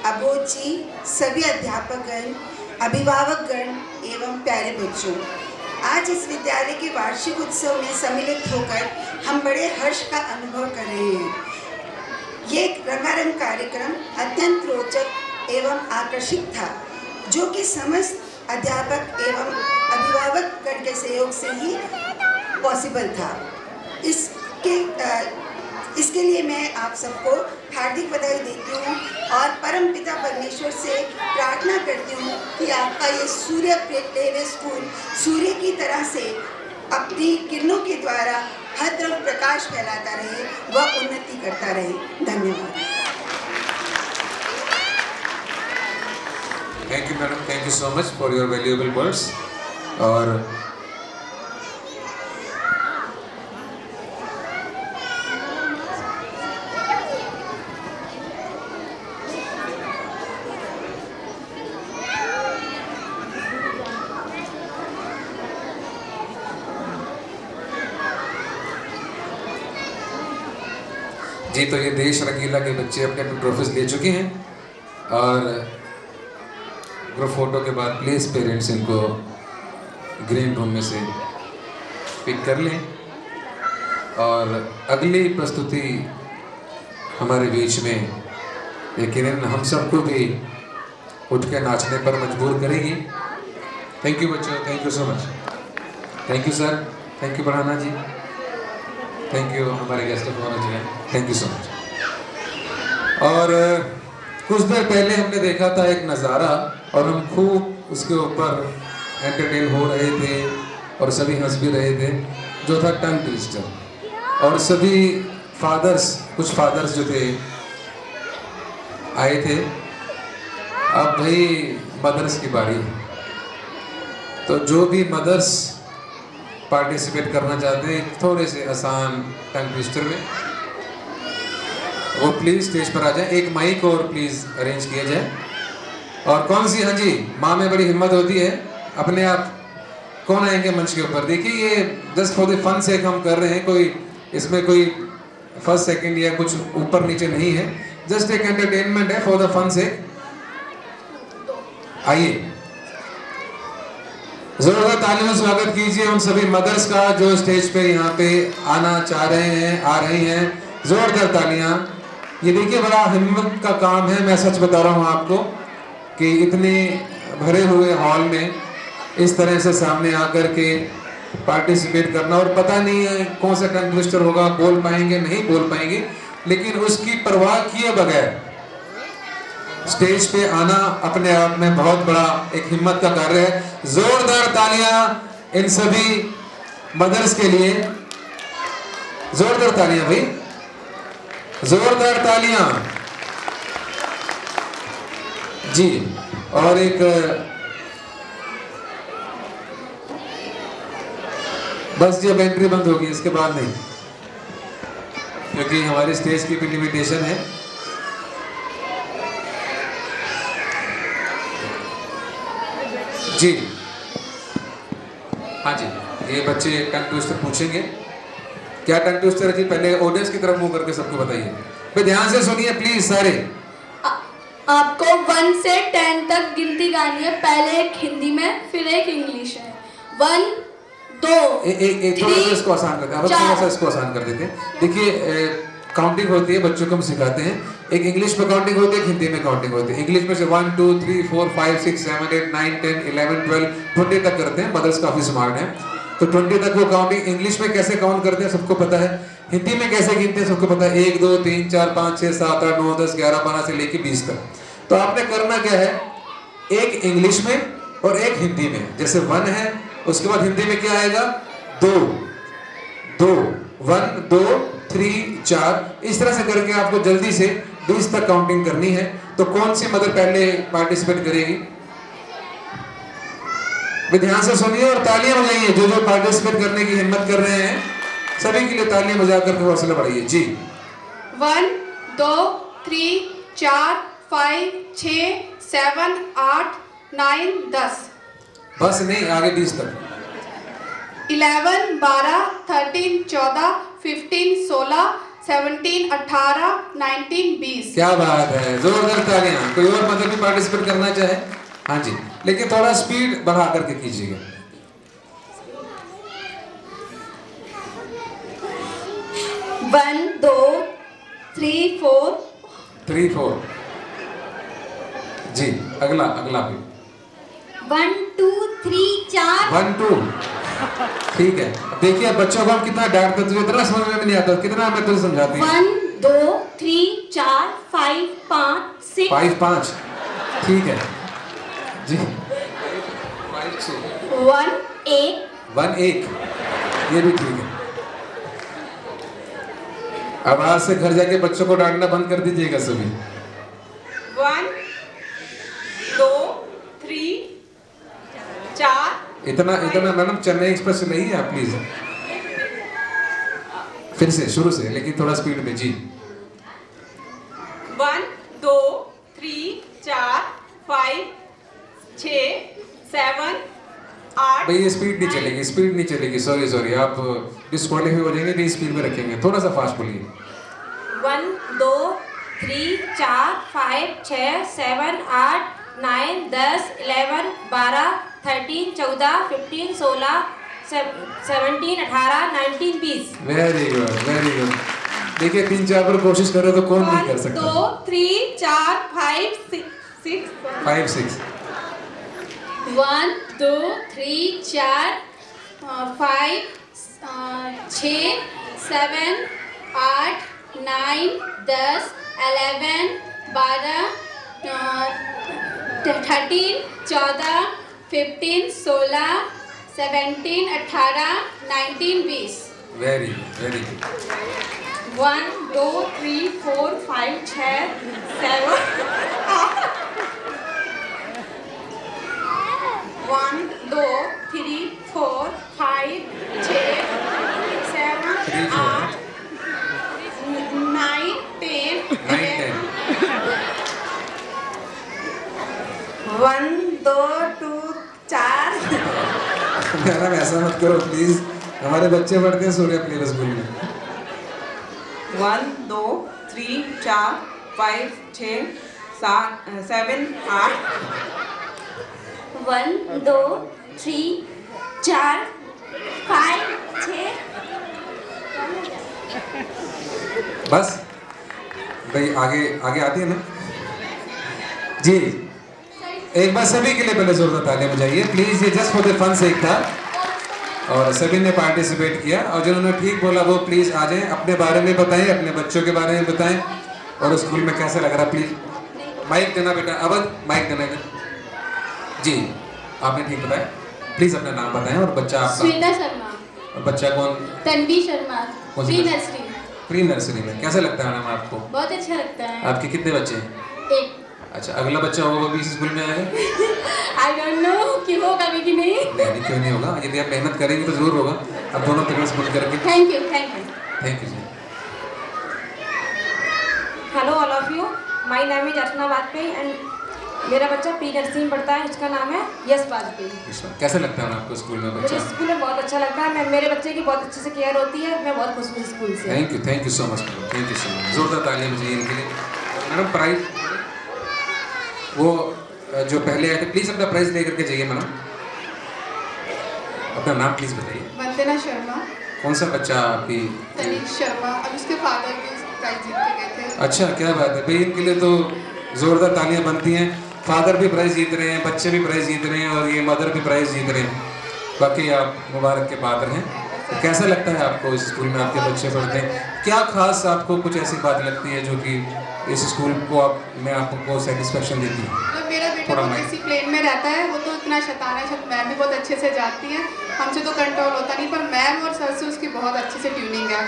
अबोध जी, सभी अध्यापकगण, अभिभावकगण एवं प्यारे बच्चों, आज इस विद्यालय के वार्षिक उत्सव में सम्मिलित होकर हम बड़े हर्ष का अनुभव कर रहे हैं। ये रंगारंग कार्यक्रम अत्यंत रोचक एवं आकर्षक था, जो कि समस्त अध्यापक एवं अभिभावकगण के सहयोग से ही पॉसिबल था। इसके लिए मैं आप सबको हार्दिक बधाई देती हूँ और परमपिता परमेश्वर से प्रार्थना करती हूँ कि आपका ये सूर्य प्ले स्कूल सूर्य की तरह से अपनी किरणों के द्वारा हर तरफ प्रकाश फैलाता रहे व उन्नति करता रहे। धन्यवाद। Thank you madam, thank you so much for your valuable words. और जी, तो ये देश रंगीला के बच्चे अपने अपने ट्रॉफीज ले चुके हैं और ग्रुप फोटो के बाद प्लीज़ पेरेंट्स इनको ग्रीन रूम में से पिक कर लें। और अगली प्रस्तुति हमारे बीच में यकीनन हम सबको भी उठ के नाचने पर मजबूर करेगी। थैंक यू बच्चों, thank you so much. Thank you sir, thank you पढ़ाना जी, थैंक यू हमारे गेस्ट ऑफ ऑनर जी हैं, थैंक यू सो मच। और कुछ देर पहले हमने देखा था एक नज़ारा और हम खूब उसके ऊपर एंटरटेन हो रहे थे और सभी हंस भी रहे थे, जो था टंग ट्विस्टर। और सभी फादर्स, कुछ फादर्स जो थे आए थे। अब भाई मदर्स की बारी, तो जो भी मदर्स पार्टिसिपेट करना चाहते हैं थोड़े से आसान टंग ट्विस्टर में, वो प्लीज़ स्टेज पर आ जाए। एक माइक और प्लीज़ अरेंज किया जाए। और कौन सी, हाँ जी, माँ में बड़ी हिम्मत होती है, अपने आप कौन आएंगे मंच के ऊपर। देखिए ये जस्ट फॉर द फन से हम कर रहे हैं, कोई इसमें कोई फर्स्ट सेकंड या कुछ ऊपर नीचे नहीं है, जस्ट एक एंटरटेनमेंट है फॉर द फन से। आइए जोरदार तालियों से स्वागत कीजिए उन सभी मदर्स का जो स्टेज पे यहाँ पे आना चाह रहे हैं, आ रही हैं। जोरदार तालियां। ये देखिए बड़ा हिम्मत का काम है, मैं सच बता रहा हूँ आपको कि इतने भरे हुए हॉल में इस तरह से सामने आकर के पार्टिसिपेट करना, और पता नहीं है कौन सा टंग ट्विस्टर होगा, बोल पाएंगे नहीं बोल पाएंगे, लेकिन उसकी परवाह किए बगैर स्टेज पे आना अपने आप में बहुत बड़ा एक हिम्मत का कार्य है। जोरदार तालियां इन सभी मदर्स के लिए, जोरदार तालियां भाई, जोरदार तालियां जी। और एक बस जब एंट्री बंद होगी इसके बाद नहीं, क्योंकि हमारी स्टेज की भी लिमिटेशन है। जी हाँ जी, ये बच्चे टंग ट्विस्टर पूछेंगे क्या टंग ट्विस्टर है जी? पहले ऑडियंस की तरफ मुंह करके सबको बताइए। भाई ध्यान से सुनिए प्लीज सारे। आपको 1 से 10 तक गिनती गानी है। पहले एक हिंदी में, फिर एक इंग्लिश है। 1 2 एक थोड़ा सा इसको आसान करते हैं, अब थोड़ा सा इसको आसान कर देते हैं। देखिए काउंटिंग होती है, बच्चों को हम सिखाते हैं। एक इंग्लिश में काउंटिंग होती है, एक हिंदी में काउंटिंग होती है। इंग्लिश में से 1 2 3 4 5 6 7 8 9 10 11 12 20 तक करते हैं। मदर्स काफी स्मार्ट हैं, तो 20 तक वो काउंटिंग। इंग्लिश में कैसे काउंट करते हैं सबको पता है, हिंदी में कैसे गिनते हैं सबको पता है। 1 2 3 4 5 6 7 8 9 10 11 12 से लेके 20 तक। तो आपने करना क्या है, एक इंग्लिश में और एक हिंदी में। जैसे 1 है, उसके बाद हिंदी में क्या आएगा, 2 2 1 2 3 4, इस तरह से करके आपको जल्दी से 20 तक काउंटिंग करनी है। तो कौन सी मदर पहले पार्टिसिपेट करेगी? ध्यान से सुनिए और तालियां बजाइए। जो जो पार्टिसिपेट करने की हिम्मत कर रहे हैं सभी के लिए तालियां बजा करके हौसला बढ़ाइए जी। 1 2 3 4 5 6 7 8 9 10। बस नहीं, आगे 20 तक। 11 12 13 14 15 16 17 18 19 20। क्या बात है, जोरदार तालियां। कोई और मदर भी पार्टिसिपेट करना चाहे? हाँ जी, लेकिन थोड़ा स्पीड बढ़ा करके कीजिएगा। 1 2 3 4 3 4 जी। अगला अगला भी 1 2 3 4 1 2। ठीक है, अब देखिए बच्चों को हम कितना डांटते हैं, तुझे इतना समझ में नहीं आता, कितना मैं तुझे समझाती हूँ। 1 2 3 4 5 5 6 5 5 ठीक है जी। 5 6 1 8 1 1 ये भी ठीक है। अब आज से घर जाके बच्चों को डांटना बंद कर दीजिएगा सभी। 1 2 3 4। इतना इतना मैडम चेन्नई एक्सप्रेस से नहीं है आप प्लीज। फिर से शुरू से, लेकिन थोड़ा स्पीड में जी। 1 2 3 4 5 6 7 8। भाई ये स्पीड नहीं चलेगी, स्पीड नहीं चलेगी। सॉरी सॉरी, आप डिस्क्वालीफाई हो जाएंगे। नहीं, स्पीड में रखेंगे, थोड़ा सा फास्ट बोलिए। 1 2 3 4 5 6 7 8 9 10 11 12 13 14 15 16 17 18 19 20। Very good very good. देखिए 3 4 पर कोशिश करो तो कौन नहीं कर 1 सकता। 2 3 4 5 6 5 6 1 2 3 4 5 6 7 8 9 10 11 12 13 14 15 16 17 18 19 20। Very good very good. 1 2 3 4 5 6 7 1 2 3 4 5 6 7 3 4 9 10 9 10 1 2 2 4। Madam ऐसा मत करो प्लीज, हमारे बच्चे पढ़ते हैं सूर्य प्ले स्कूल में। 1 2 3 4 5 6 7 8। 1 2 3 4 5 6। बस भाई आगे आगे आती है ना जी। एक बार सभी के लिए पहले जोरदार तालियां बजाइए प्लीज। ये जस्ट फॉर द फन से था और सभी ने पार्टिसिपेट किया, और जिन्होंने ठीक बोला वो प्लीज आ जाएं, अपने बारे में बताएं, अपने बच्चों के बारे में बताएं और स्कूल में कैसा लग रहा। प्लीज माइक देना बेटा, अवध माइक देना जी। आपने ठीक बताया, प्लीज अपना नाम बताएं और बच्चा आपका। श्वेता शर्मा। और बच्चा कौन? तन्वी शर्मा। कौन सी pre class? Nursery. Pre nursery में। कैसा लगता है मैडम आपको? बहुत अच्छा लगता है। आपके कितने बच्चे हैं? एक। अच्छा, अगला बच्चा होगा वो भी इस स्कूल में आएगा? आई डोंट नो कि होगा भी कि नहीं। नहीं क्यों नहीं होगा, यदि आप मेहनत करेंगे तो जरूर होगा। अब दोनों पेरेंट्स बोल करेंगे। Thank you thank you. Thank you ji. Hello all of you. My name is Archana Vajpayee and मेरा बच्चा प्री नर्सरी में पढ़ता है, उसका नाम है यश वाजपेयी। कैसा लगता है आपको स्कूल में मुझे बच्चा? स्कूल में बहुत अच्छा लगता है। मेरे बच्चे की बहुत अच्छे से केयर होती है। मैं बहुत खुश हूँ स्कूल से। Thank you so much madam, thank you so much. जोरदार तालियां मुझे इनके लिए। मैडम प्राइज वो जो पहले आए थे, प्लीज़ अपना प्राइज लेकर के जाइए मैडम। अपना नाम प्लीज़ बताइए। वंदना शर्मा। कौन सा बच्चा आपकी? तनिक शर्मा। अब उसके फादर भी प्राइज जीत के गए थे। अच्छा, क्या बात है भाई, इनके लिए तो जोरदार तालियां बनती हैं। फादर भी प्राइज जीत रहे हैं, बच्चे भी प्राइज जीत रहे हैं और ये मदर भी प्राइज जीत रहे हैं। बाकी आप मुबारक के पात्र हैं। तो कैसा लगता है आपको इस स्कूल में आपके बच्चे पढ़ते हैं? क्या खास आपको कुछ ऐसी बात लगती है जो कि इस स्कूल को में आपको सेटिस्फेक्शन देती है? मतलब मेरा बेटा बहुत डिसिप्लिन में रहता है। वो तो इतना शैतान है, मैम भी बहुत अच्छे से जाती हैं। हमसे तो कंट्रोल होता नहीं, पर मैम और सर से उसकी बहुत अच्छे से ट्यूनिंग है।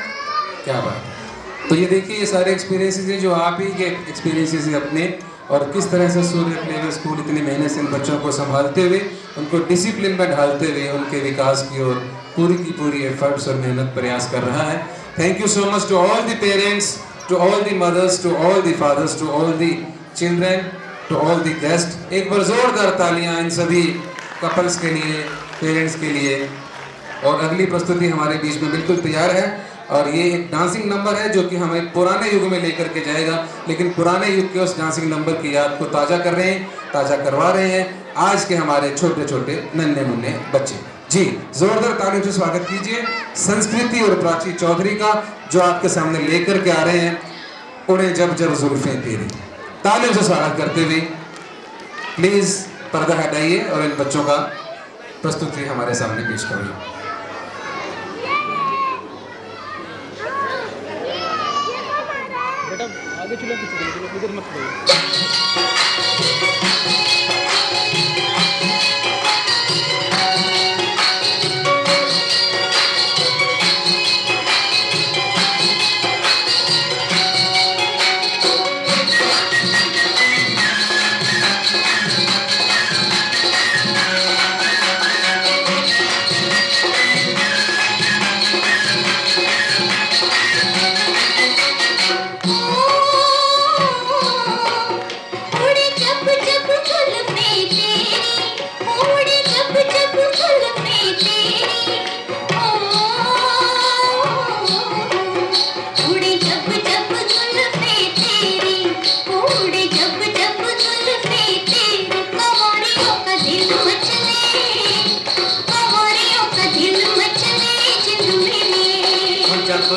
क्या बात है। तो ये देखिए, ये सारे एक्सपीरियंसेस हैं जो आप ही के एक्सपीरियंसेस हैं अपने, और किस तरह से सूर्य प्लेवे स्कूल इतनी मेहनत से इन बच्चों को संभालते हुए, उनको डिसिप्लिन में ढालते हुए उनके विकास की ओर पूरी की पूरी एफर्ट्स और मेहनत प्रयास कर रहा है। Thank you so much to all the parents, to all the mothers, to all the fathers, to all the children, to all the guest. एक बार जोरदार तालियां इन सभी कपल्स के लिए, पेरेंट्स के लिए। और अगली प्रस्तुति हमारे बीच में बिल्कुल तैयार है, और ये एक डांसिंग नंबर है जो कि हमें पुराने युग में लेकर के जाएगा, लेकिन पुराने युग के उस डांसिंग नंबर की याद को ताज़ा कर रहे हैं, ताज़ा करवा रहे हैं आज के हमारे छोटे छोटे नन्हे मुन्ने बच्चे। जी, जोरदार तालियों से स्वागत कीजिए संस्कृति और प्राची चौधरी का, जो आपके सामने लेकर के आ रहे हैं उन्हें जब जब जुल्फें तेरी। तालियों से स्वागत करते हुए प्लीज़ पर्दा हटाइए और इन बच्चों का प्रस्तुति हमारे सामने पेश करिए। आगे चलो, पीछे इधर मत करो।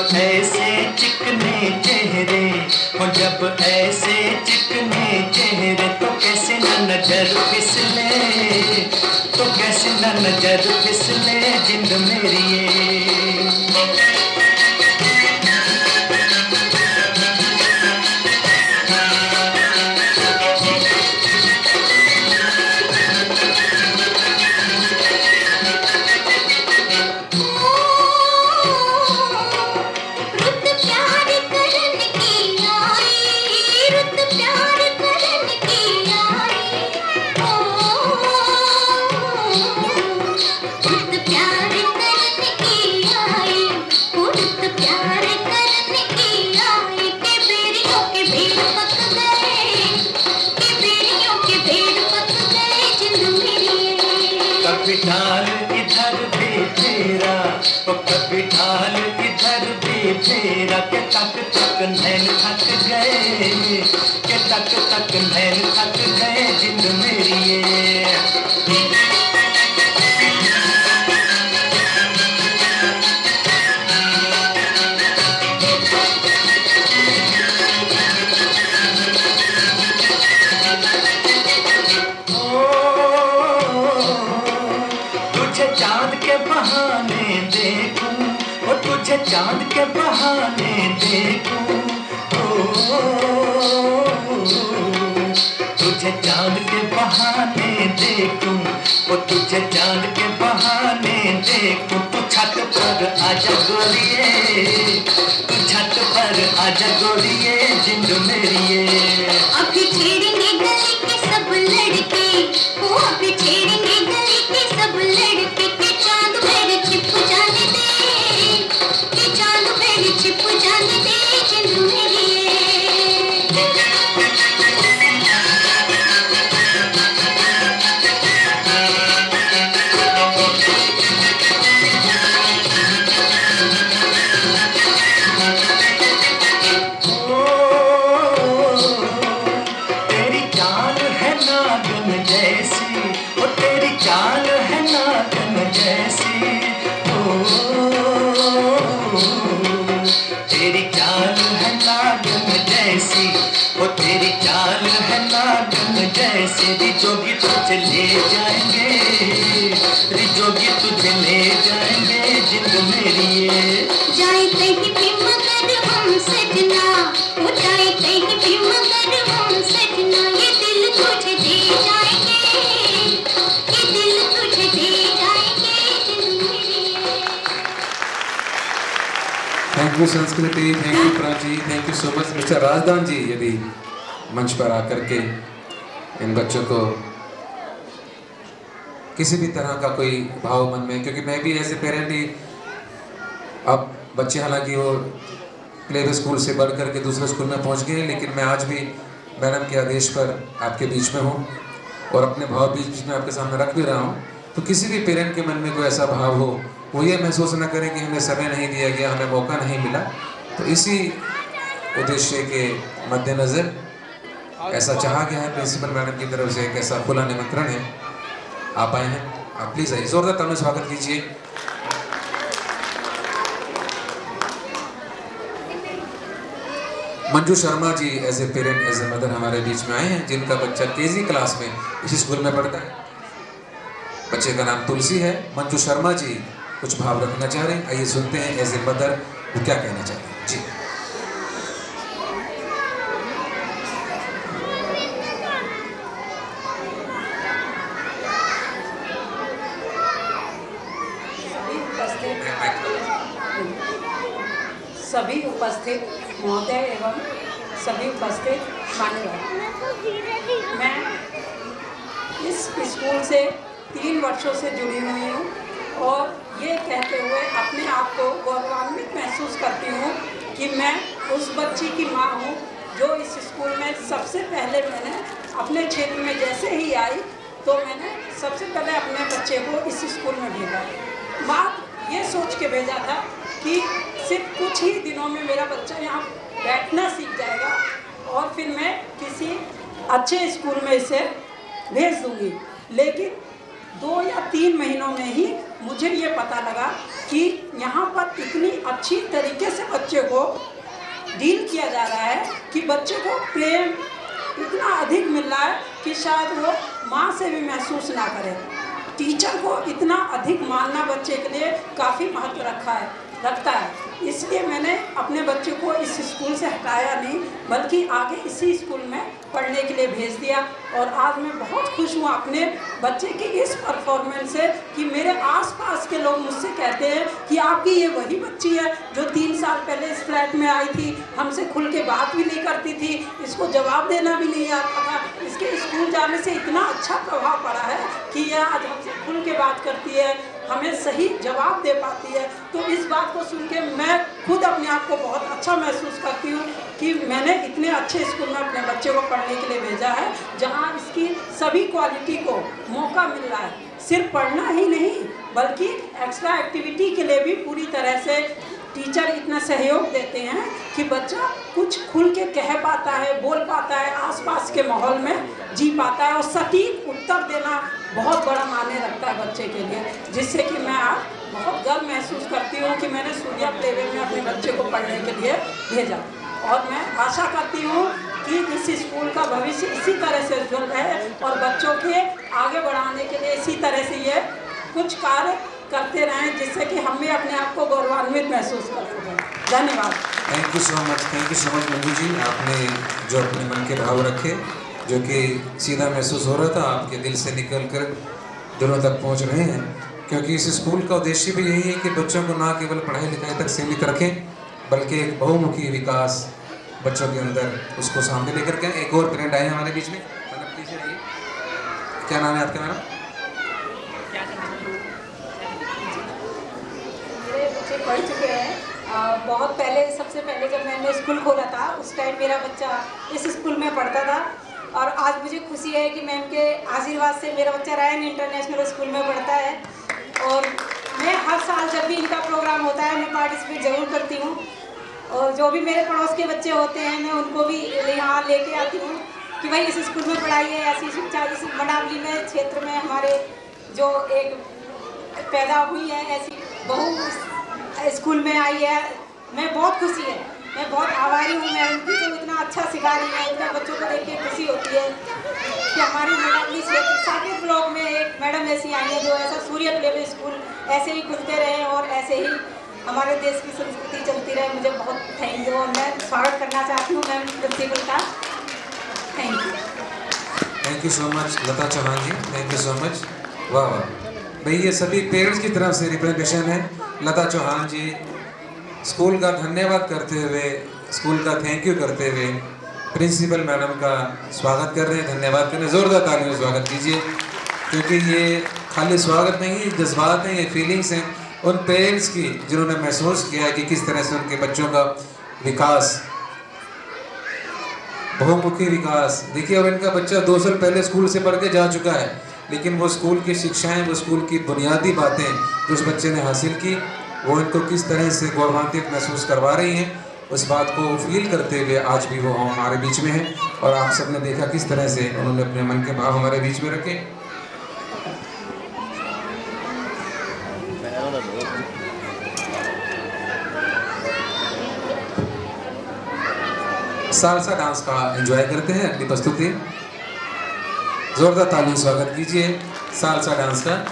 ऐसे चिकने चेहरे हो, जब ऐसे चिकने चेहरे, तो कैसे न नजर फिसले, तो कैसे न नजर फिसले जिंद मेरी ये। कभी ढाल इधर भी फेरा, कभी ढाल इधर भी फेरा, के तक तक नैन थक गए, के तक तक नैन थक गए जिंद मेरी ये। चांद के बहाने देखूं, वो तुझे चांद के बहाने देखूं, तुझे चांद के बहाने देखूं, वो तुझे चांद के बहाने देखूं। तू छत पर आजा गोरिये, तू छत पर आजा गोरिये जिंद मेरी ये। अभी छेड़ेंगे गली के सब लड़के, वो अभी छेड़ेंगे गली के सब लड़के, के चांद मेरे छिप जाने दे, के चांद मेरे छिप जाने दे जिंद मेरी ये। रहना ढंग जैसे रिजोगी तुझे ले जाएंगे, रिजोगी तुझे ले जाएंगे जिंद मेरी ये। जाए कहीं भी मगर हम सजना, वो जाए कहीं भी मगर हम सजना, ये दिल तुझे दे जाएंगे, ये दिल तुझे दे जाएंगे जिंद मेरी। Thank you Sanskriti, thank you Prachi, thank you so much. Mr Razdan ji यदि मंच पर आकर के इन बच्चों को किसी भी तरह का कोई भाव मन में, क्योंकि मैं भी एज ए पेरेंट ही, अब बच्चे हालांकि वो प्ले वे स्कूल से बढ़ करके दूसरे स्कूल में पहुंच गए, लेकिन मैं आज भी मैडम के आदेश पर आपके बीच में हूं और अपने भाव बीच में आपके सामने रख भी रहा हूं। तो किसी भी पेरेंट के मन में कोई ऐसा भाव हो, वो ये महसूस न करें कि हमें समय नहीं दिया गया, हमें मौका नहीं मिला। तो इसी उद्देश्य के मद्देनज़र ऐसा चाहा गया है प्रिंसिपल मैडम की तरफ से, एक ऐसा खुला निमंत्रण है। आप आए हैं, आप प्लीज़ आइए, जोरदार तालियों से स्वागत कीजिए। Manju Sharma ji as a parent, as a mother हमारे बीच में आए हैं, जिनका बच्चा केजी क्लास में इसी स्कूल में पढ़ता है। बच्चे का नाम तुलसी है। मंजू शर्मा जी कुछ भाव रखना चाह रहे हैं, आइए सुनते हैं एज ए मदर वो क्या कहना चाहते हैं। जी सभी उपस्थित महोदय एवं सभी उपस्थित मान्यवर, मैं इस स्कूल से 3 वर्षों से जुड़ी हुई हूँ और ये कहते हुए अपने आप को गौरवान्वित महसूस करती हूँ कि मैं उस बच्ची की माँ हूँ जो इस स्कूल में सबसे पहले, मैंने अपने क्षेत्र में जैसे ही आई तो मैंने सबसे पहले अपने बच्चे को इस स्कूल में भेजा। बात ये सोच के भेजा था कि सिर्फ कुछ ही दिनों में मेरा बच्चा यहाँ बैठना सीख जाएगा और फिर मैं किसी अच्छे स्कूल में इसे भेज दूँगी। लेकिन 2 या 3 महीनों में ही मुझे ये पता लगा कि यहाँ पर इतनी अच्छी तरीके से बच्चे को डील किया जा रहा है कि बच्चे को प्रेम इतना अधिक मिल रहा है कि शायद वो माँ से भी महसूस ना करे। टीचर को इतना अधिक मानना बच्चे के लिए काफ़ी महत्व रखता है। इसलिए मैंने अपने बच्चे को इस स्कूल से हटाया नहीं, बल्कि आगे इसी स्कूल में पढ़ने के लिए भेज दिया। और आज मैं बहुत खुश हूँ अपने बच्चे की इस परफॉर्मेंस से कि मेरे आसपास के लोग मुझसे कहते हैं कि आपकी ये वही बच्ची है जो 3 साल पहले इस फ्लैट में आई थी, हमसे खुल के बात भी नहीं करती थी, इसको जवाब देना भी नहीं आता था, इसके स्कूल जाने से इतना अच्छा प्रभाव पड़ा है कि यह आज हमसे खुल के बात करती है, हमें सही जवाब दे पाती है। तो इस बात को सुन के मैं खुद अपने आप को बहुत अच्छा महसूस करती हूँ कि मैंने इतने अच्छे स्कूल में अपने बच्चे को पढ़ने के लिए भेजा है, जहाँ इसकी सभी क्वालिटी को मौका मिल रहा है। सिर्फ पढ़ना ही नहीं बल्कि एक्स्ट्रा एक्टिविटी के लिए भी पूरी तरह से टीचर इतना सहयोग देते हैं कि बच्चा कुछ खुल के कह पाता है, बोल पाता है, आसपास के माहौल में जी पाता है और सटीक उत्तर देना बहुत बड़ा मायने रखता है बच्चे के लिए, जिससे कि मैं आज बहुत गर्व महसूस करती हूँ कि मैंने सूर्या प्लेवे में अपने बच्चे को पढ़ने के लिए भेजा। और मैं आशा करती हूँ कि इस स्कूल का भविष्य इसी तरह से उज्जवल रहे और बच्चों के आगे बढ़ाने के लिए इसी तरह से ये कुछ कार्य करते रहें, जिससे कि हम भी अपने आप को गौरवान्वित महसूस कर सकें। धन्यवाद। Thank you so much Manju ji, आपने जो अपने मन के भाव रखे, जो कि सीधा महसूस हो रहा था, आपके दिल से निकल कर दिलों तक पहुंच रहे हैं। क्योंकि इस स्कूल का उद्देश्य भी यही है कि बच्चों को ना केवल पढ़ाई लिखाई तक सीमित रखें, बल्कि एक बहुमुखी विकास बच्चों के अंदर उसको सामने लेकर के। एक और पेरेंट आए हमारे बीच में, मैडम प्लीज आइए। क्या नाम है आपका मैडम? मेरे बच्चे पढ़ चुके हैं। बहुत पहले, सबसे पहले जब मैंने स्कूल खोला था उस टाइम मेरा बच्चा इस स्कूल में पढ़ता था और आज मुझे खुशी है कि मैम के आशीर्वाद से मेरा बच्चा रायन इंटरनेशनल स्कूल में पढ़ता है। और मैं हर साल जब भी इनका प्रोग्राम होता है मैं पार्टिसिपेट ज़रूर करती हूँ और जो भी मेरे पड़ोस के बच्चे होते हैं मैं उनको भी यहाँ लेके आती हूँ कि भाई इस स्कूल में पढ़ाई है। ऐसी शिक्षा इस मनावली में क्षेत्र में हमारे जो एक पैदा हुई है, ऐसी बहू स्कूल में आई है, मैं बहुत खुशी है। मैं बहुत आभारी हूँ मैम की जो इतना अच्छा सिखा रही है। इतना बच्चों को देख के खुशी होती है कि हमारी मैडम इस साकेत ब्लॉक में एक मैडम ऐसी आई है जो ऐसा सूर्य प्ले स्कूल ऐसे ही खुलते रहे और ऐसे ही हमारे देश की संस्कृति चलती रहे। मुझे बहुत थैंक यू और मैं स्वागत करना चाहती हूँ मैम प्रिंसिपल का। Thank you. Thank you so much Lata Chauhan ji, thank you so much. वाह वाह भाई, ये सभी पेरेंट्स की तरफ से रिप्रेजेंटेशन है। लता चौहान जी स्कूल का धन्यवाद करते हुए, स्कूल का थैंक यू करते हुए प्रिंसिपल मैडम का स्वागत कर रहे हैं, धन्यवाद कर रहे हैं। ज़ोरदार तालियों से स्वागत कीजिए, क्योंकि ये खाली स्वागत नहीं, जज्बात हैं, ये फीलिंग्स हैं उन पेरेंट्स की जिन्होंने महसूस किया है कि किस तरह से उनके बच्चों का विकास, बहुमुखी विकास। देखिए, अब इनका बच्चा 2 साल पहले स्कूल से पढ़ के जा चुका है, लेकिन वो स्कूल की शिक्षाएं, वो स्कूल की बुनियादी बातें जो उस बच्चे ने हासिल की, वो इनको किस तरह से गौरवान्वित महसूस करवा रही हैं, उस बात को फील करते हुए आज भी वो हमारे बीच में हैं। और आप सबने देखा किस तरह से उन्होंने अपने मन के भाव हमारे बीच में रखे। सालसा डांस का एंजॉय करते हैं। अगली प्रस्तुति, जोरदार तालियों से स्वागत कीजिए सालसा डांस का।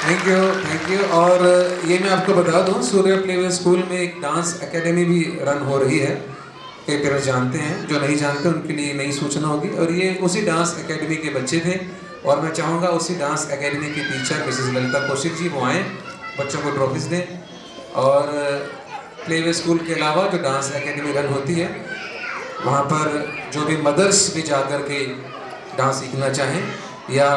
Thank you. और ये मैं आपको बता दूं, सूर्य प्लेवे स्कूल में एक डांस एकेडमी भी रन हो रही है। कई पेरेंट्स जानते हैं, जो नहीं जानते उनके लिए नई सूचना होगी। और ये उसी डांस एकेडमी के बच्चे थे, और मैं चाहूँगा उसी डांस एकेडमी की टीचर मिसेस ललिता कौशिक जी वो आएँ, बच्चों को ट्रॉफीज़ दें। और प्लेवे स्कूल के अलावा जो डांस एकेडमी रन होती है वहाँ पर जो भी मदर्स भी जा कर के डांस सीखना चाहें या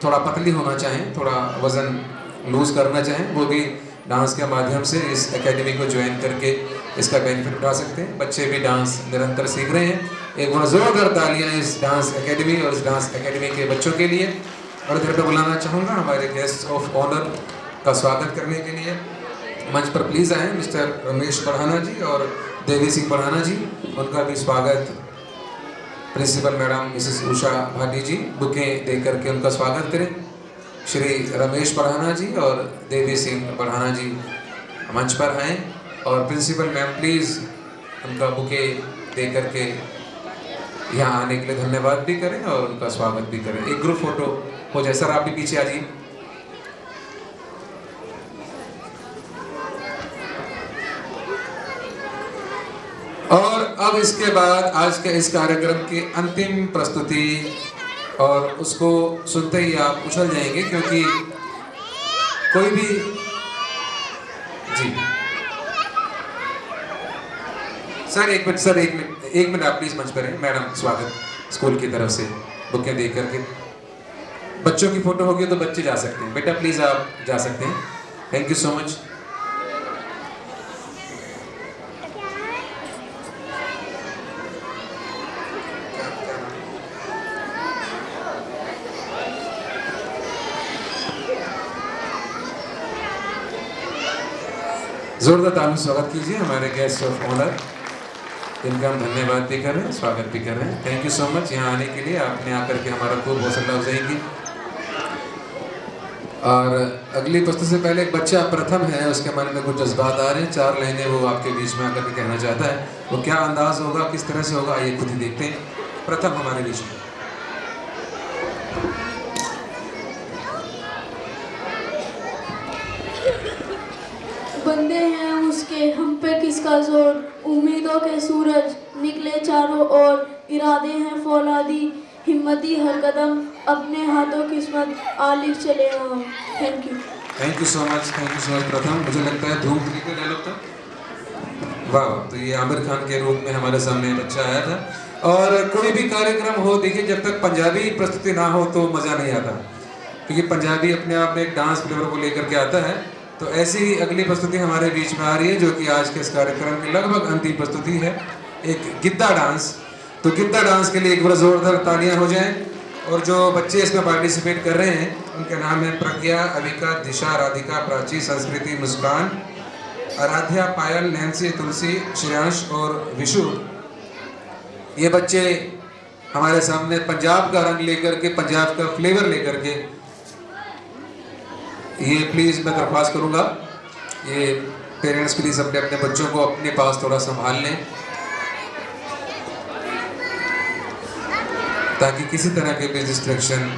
थोड़ा पतली होना चाहें, थोड़ा वज़न लूज़ करना चाहें, वो भी डांस के माध्यम से इस एकेडमी को ज्वाइन करके इसका बेनिफिट उठा सकते हैं। बच्चे भी डांस निरंतर सीख रहे हैं। एक बार जोरदार तालियां इस डांस एकेडमी और इस डांस एकेडमी के बच्चों के लिए। और इधर पे बुलाना चाहूँगा हमारे गेस्ट ऑफ ऑनर का स्वागत करने के लिए मंच पर प्लीज़ आएँ मिस्टर रमेश पढ़ाना जी और देवी सिंह पढ़ाना जी। उनका भी स्वागत principal madam Mrs Usha Bhati जी बुके दे करके उनका स्वागत करें। श्री रमेश पढ़ाना जी और देवी सिंह पढ़ाना जी मंच पर आएँ और प्रिंसिपल मैम प्लीज़ उनका बुके दे करके यहाँ आने के लिए धन्यवाद भी करें और उनका स्वागत भी करें। एक ग्रुप फोटो हो जाए। सर आप भी पीछे आ जाइए। और अब इसके बाद आज के इस कार्यक्रम की अंतिम प्रस्तुति, और उसको सुनते ही आप उछल जाएंगे क्योंकि कोई भी जी सर एक मिनट आप प्लीज मंच पर हैं। मैडम स्वागत स्कूल की तरफ से बुकें दे करके। बच्चों की फोटो होगी तो बच्चे जा सकते हैं। बेटा प्लीज आप जा सकते हैं। Thank you so much. जोरदार ताली स्वागत कीजिए हमारे गेस्ट ऑफ ऑनर, इनका हम धन्यवाद भी कर रहे हैं, स्वागत भी कर रहे हैं। थैंक यू सो मच यहाँ आने के लिए। आपने आकर के हमारा खूब हौसला अफजाई की। और अगली प्रस्तुति से पहले एक बच्चा प्रथम है, उसके मन में कुछ जज्बात आ रहे हैं। 4 लाइनें वो आपके बीच में आकर के कहना चाहता है। वो क्या अंदाज होगा, किस तरह से होगा, आइए खुद ही देखते हैं। प्रथम हमारे बीच में। बंदे हैं उसके हम पे किसका जोर, उम्मीदों के सूरज निकले चारों ओर, इरादे हैं फौलादी हिम्मती हर कदम, अपने हाथों किस्मत आलिफ चले हम। थैंक यू सो मच प्रथम। मुझे लगता है धूम 3 का डायलॉग था। वाह, तो ये आमिर खान के रूप में हमारे सामने बच्चा आया था। और कोई भी कार्यक्रम हो, देखिए जब तक पंजाबी प्रस्तुति ना हो तो मज़ा नहीं आता, क्योंकि पंजाबी अपने आप में एक डांस फ्लेवर को लेकर के आता है। तो ऐसी ही अगली प्रस्तुति हमारे बीच में आ रही है, जो कि आज के इस कार्यक्रम की लगभग अंतिम प्रस्तुति है, एक गिद्दा डांस। तो गिद्दा डांस के लिए एक बार जोरदार तालियां हो जाएं। और जो बच्चे इसमें पार्टिसिपेट कर रहे हैं उनके नाम है प्रज्ञा, अविका, दिशा, राधिका, प्राची, संस्कृति, मुस्कान, आराध्या, पायल, नैन्सी, तुलसी, श्रेयांश और विशु। ये बच्चे हमारे सामने पंजाब का रंग लेकर के, पंजाब का फ्लेवर लेकर के, ये प्लीज़ मैं दरख्वास्त करूँगा, ये पेरेंट्स प्लीज़ अपने अपने बच्चों को अपने पास थोड़ा संभाल लें, ताकि किसी तरह के भी डिस्ट्रैक्शन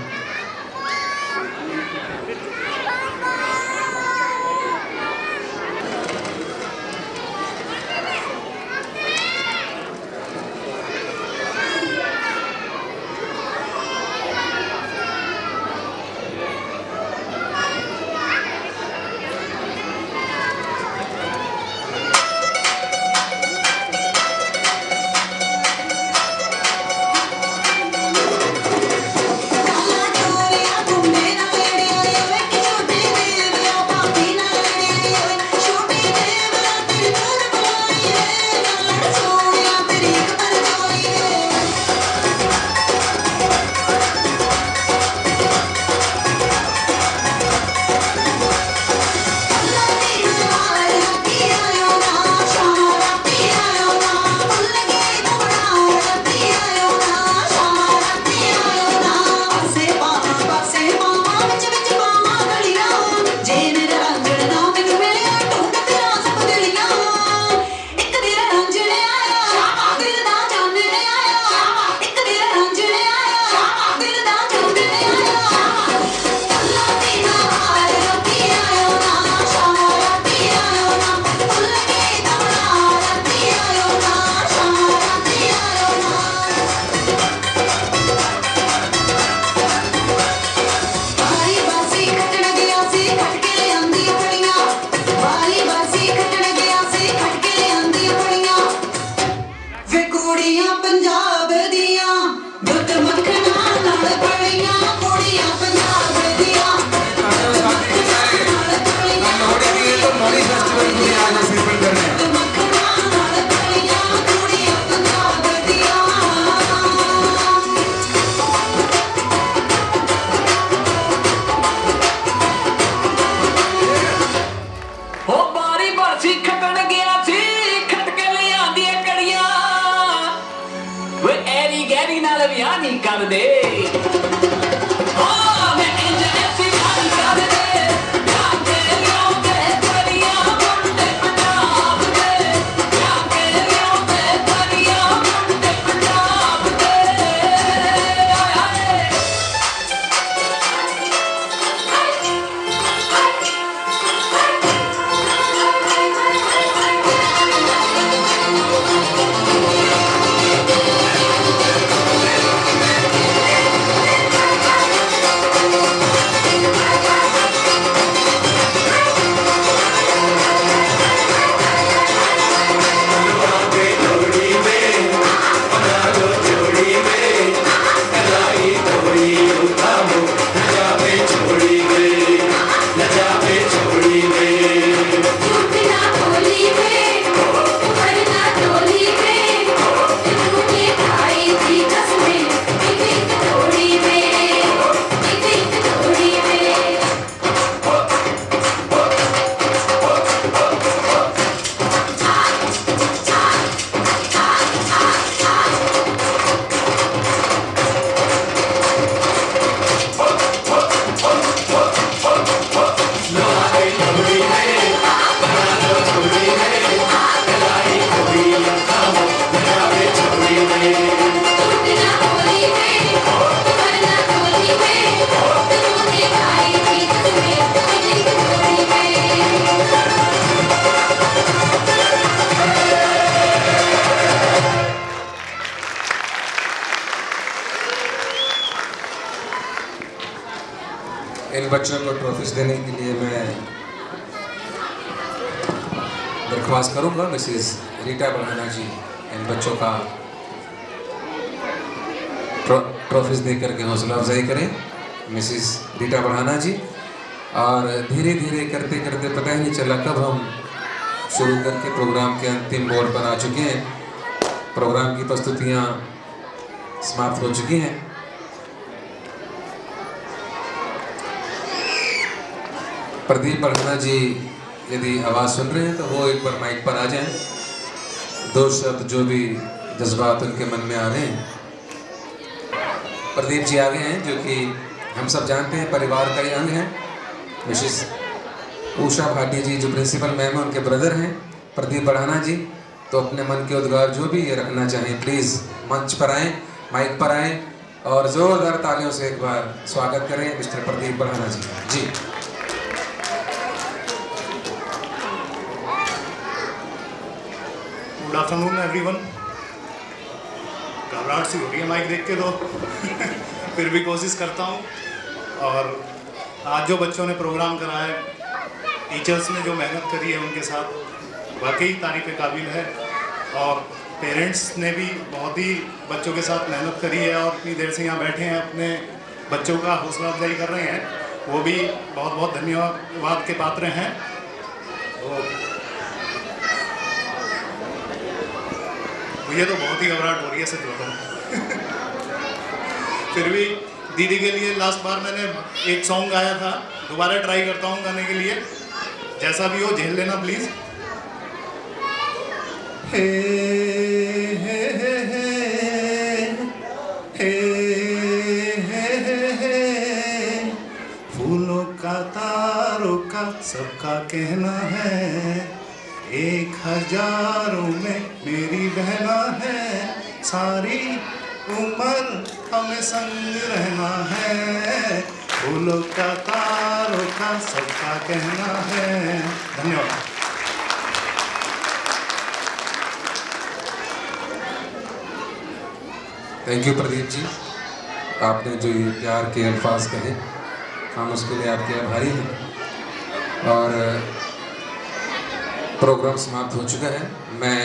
काला दरियानी कर दे हाँ मैं इंज ऐसी जान कर दे प्यार के लियों पे दरिया मुंडे पटाप दे प्यार के लियों पे दरिया मुंडे पटाप दे इन बच्चों को ट्रॉफीज देने के लिए मैं दरख्वास्त करूंगा मिसेस रीटा बढ़ाना जी इन बच्चों का ट्रॉफीज दे करके हौसला अफजाई करें मिसेस रीटा बढ़ाना जी। और धीरे धीरे करते करते पता ही नहीं चला कब हम शुरू करके प्रोग्राम के अंतिम मोड़ पर आ चुके हैं। प्रोग्राम की प्रस्तुतियाँ समाप्त हो चुकी हैं। प्रदीप बढ़ाना जी यदि आवाज़ सुन रहे हैं तो वो एक बार माइक पर आ जाएं। दो शब्द जो भी जज्बात उनके मन में आ रहे हैं। प्रदीप जी आगे हैं जो कि हम सब जानते हैं परिवार का ही अंग है। मिसेस उषा भाटी जी जो प्रिंसिपल मैम है उनके ब्रदर हैं प्रदीप बढ़ाना जी। तो अपने मन के उद्गार जो भी ये रखना चाहें प्लीज़ मंच पर आएँ, माइक पर आएँ और ज़ोरदार तालियों से एक बार स्वागत करें मिस्टर प्रदीप बढ़ाना जी। जी गुड आफ्टरनून एवरीवन। घबराहट सी हो रही है माइक देख के तो फिर भी कोशिश करता हूँ। और आज जो बच्चों ने प्रोग्राम कराया है, टीचर्स ने जो मेहनत करी है उनके साथ वाकई तारीफ़ काबिल है। और पेरेंट्स ने भी बहुत ही बच्चों के साथ मेहनत करी है और इतनी देर से यहाँ बैठे हैं अपने बच्चों का हौसला अफजाई कर रहे हैं, वो भी बहुत बहुत धन्यवाद के पात्र हैं। मुझे तो बहुत ही घबराहट हो रही है सच बताऊं। फिर भी दीदी के लिए लास्ट बार मैंने एक सॉन्ग गाया था, दोबारा ट्राई करता हूँ गाने के लिए। जैसा भी हो झेल लेना प्लीज। हे हे हे हे हे हे हे फूलों का तारों का सबका कहना है, 1000 में मेरी बहना है, सारी उम्र हमें संग रहना है, फूलों का तारों का सबका कहना है। धन्यवाद। थैंक यू प्रदीप जी, आपने जो ये प्यार के अल्फाज कहे हम उसके लिए आपके आभारी हैं। और प्रोग्राम समाप्त हो चुका है। मैं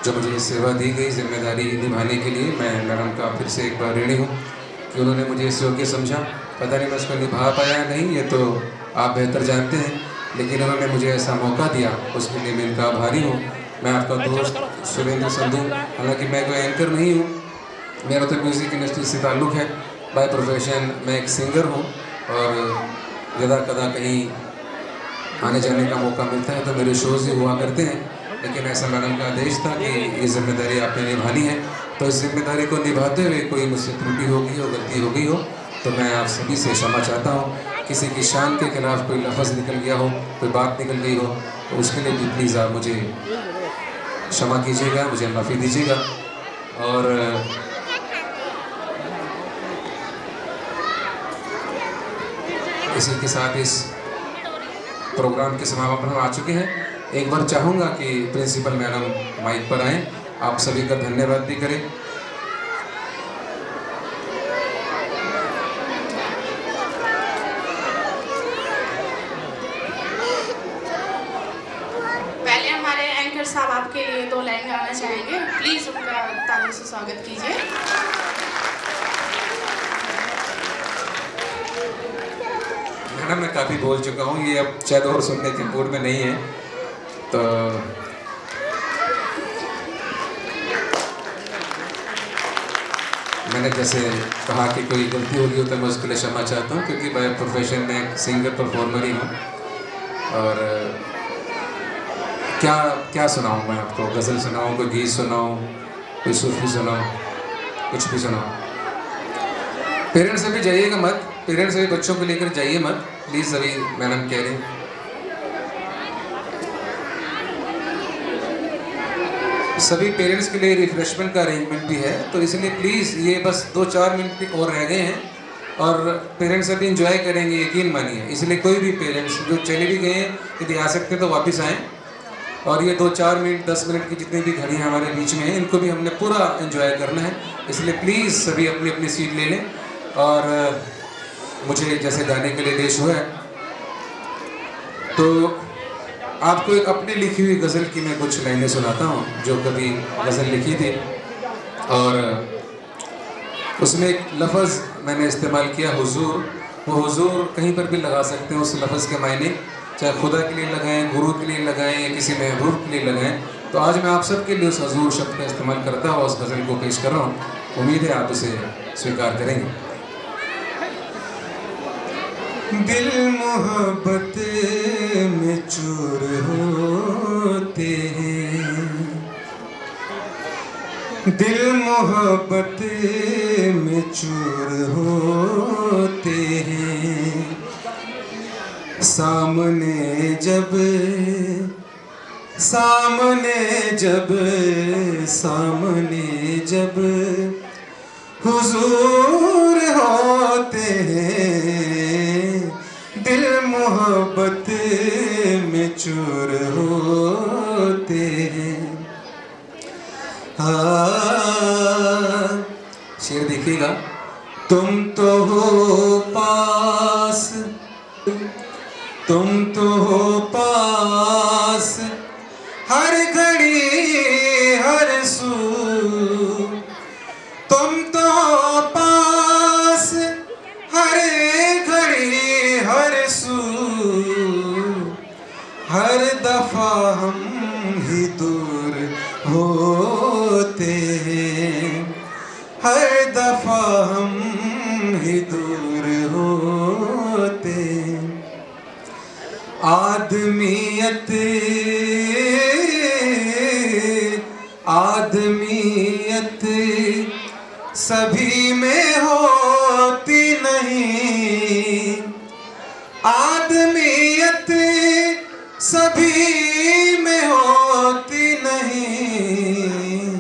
जो मुझे सेवा दी गई जिम्मेदारी निभाने के लिए मैं मैडम का फिर से एक बार ऋणी हूँ कि उन्होंने मुझे इस योग्य समझा। पता नहीं मैं उसको निभा पाया या नहीं, ये तो आप बेहतर जानते हैं, लेकिन उन्होंने मुझे ऐसा मौका दिया, उसके लिए मैं इनका आभारी हूँ। मैं आपका दोस्त सुरेंद्र संधू, हालांकि मैं कोई एंकर नहीं हूँ, मेरा तो म्यूज़िक इंडस्ट्री से ताल्लुक़ है। बाय प्रोफेशन मैं एक सिंगर हूँ और यदा कदा कहीं आने जाने का मौका मिलता है तो मेरे शोज़ ही हुआ करते हैं, लेकिन ऐसा मैडम का आदेश था कि ये जिम्मेदारी आपने निभानी है। तो इस जिम्मेदारी को निभाते हुए कोई मुझसे त्रुटि हो गई हो, गलती हो गई हो, तो मैं आप सभी से क्षमा चाहता हूँ। किसी की शान के खिलाफ कोई लफ्ज़ निकल गया हो, कोई बात निकल गई हो, तो उसके लिए भी प्लीज़ आप मुझे क्षमा कीजिएगा, मुझे माफ़ी दीजिएगा। और इसी के साथ इस प्रोग्राम के समापन पर आ चुके हैं। एक बार चाहूँगा कि प्रिंसिपल मैडम माइक पर आएँ, आप सभी का धन्यवाद भी करें। पहले हमारे एंकर साहब आपके लिए 2 लाइन गाना चाहेंगे, प्लीज़ उनका तालियों से स्वागत कीजिए। मैडम मैं काफ़ी बोल चुका हूँ, ये अब शायद और सुनने के मूड में नहीं है, तो मैंने जैसे कहा कि कोई गलती होगी हो तो मैं उसके लिए क्षमा चाहता हूँ, क्योंकि मैं प्रोफेशन में एक सिंगर परफॉर्मर ही हूँ। और क्या क्या सुनाऊँ मैं आपको, गज़ल सुनाऊँ, कोई गीत सुनाऊँ, कोई सूफी सुनाऊँ, कुछ भी सुनाऊँ। पेरेंट्स अभी जाइएगा मत, पेरेंट्स अभी बच्चों को लेकर जाइए मत प्लीज़, अभी मैडम कह रही हैं। सभी पेरेंट्स के लिए रिफ्रेशमेंट का अरेंजमेंट भी है, तो इसलिए प्लीज़ ये बस 2-4 मिनट और रह गए हैं और पेरेंट्स अभी इंजॉय करेंगे, यकीन मानिए। इसलिए कोई भी पेरेंट्स जो चले भी गए हैं, यदि आ सकते हैं तो वापस आएँ। और ये 2-4 मिनट 10 मिनट की जितनी भी घड़ियाँ हमारे बीच में हैं, इनको भी हमने पूरा एंजॉय करना है। इसलिए प्लीज़ सभी अपनी अपनी सीट ले लें। और मुझे जैसे गाने के लिए देश हुआ है, तो आपको एक अपनी लिखी हुई गज़ल की मैं कुछ लाइनें सुनाता हूँ, जो कभी गज़ल लिखी थी। और उसमें एक लफ्ज़ मैंने इस्तेमाल किया, हुजूर। वो हुजूर कहीं पर भी लगा सकते हैं उस लफ्ज़ के मायने, चाहे खुदा के लिए लगाएं, गुरु के लिए लगाएं या किसी महबूब के लिए लगाएं। तो आज मैं आप सबके लिए उस हुजूर शब्द का इस्तेमाल करता हुआ उस गज़ल को पेश कर रहा हूँ। उम्मीद है आप उसे स्वीकार करेंगे। दिल मोहब्बत में चूर होते हैं, दिल मोहब्बत में चूर होते हैं। सामने जब हुजूर होते हैं, दिल मोहब्बत में चूर होते हैं। शेर देखिएगा। तुम तो हो पास, तुम तो हो पास, हर घड़ी हर सू, तुम तो हो पास हर घड़ी हर सू, हर दफा हम ही दूर होते हैं, हर दफा हम ही दूर होते हैं। आदमियत सभी में होती नहीं, आदमियत सभी में होती नहीं,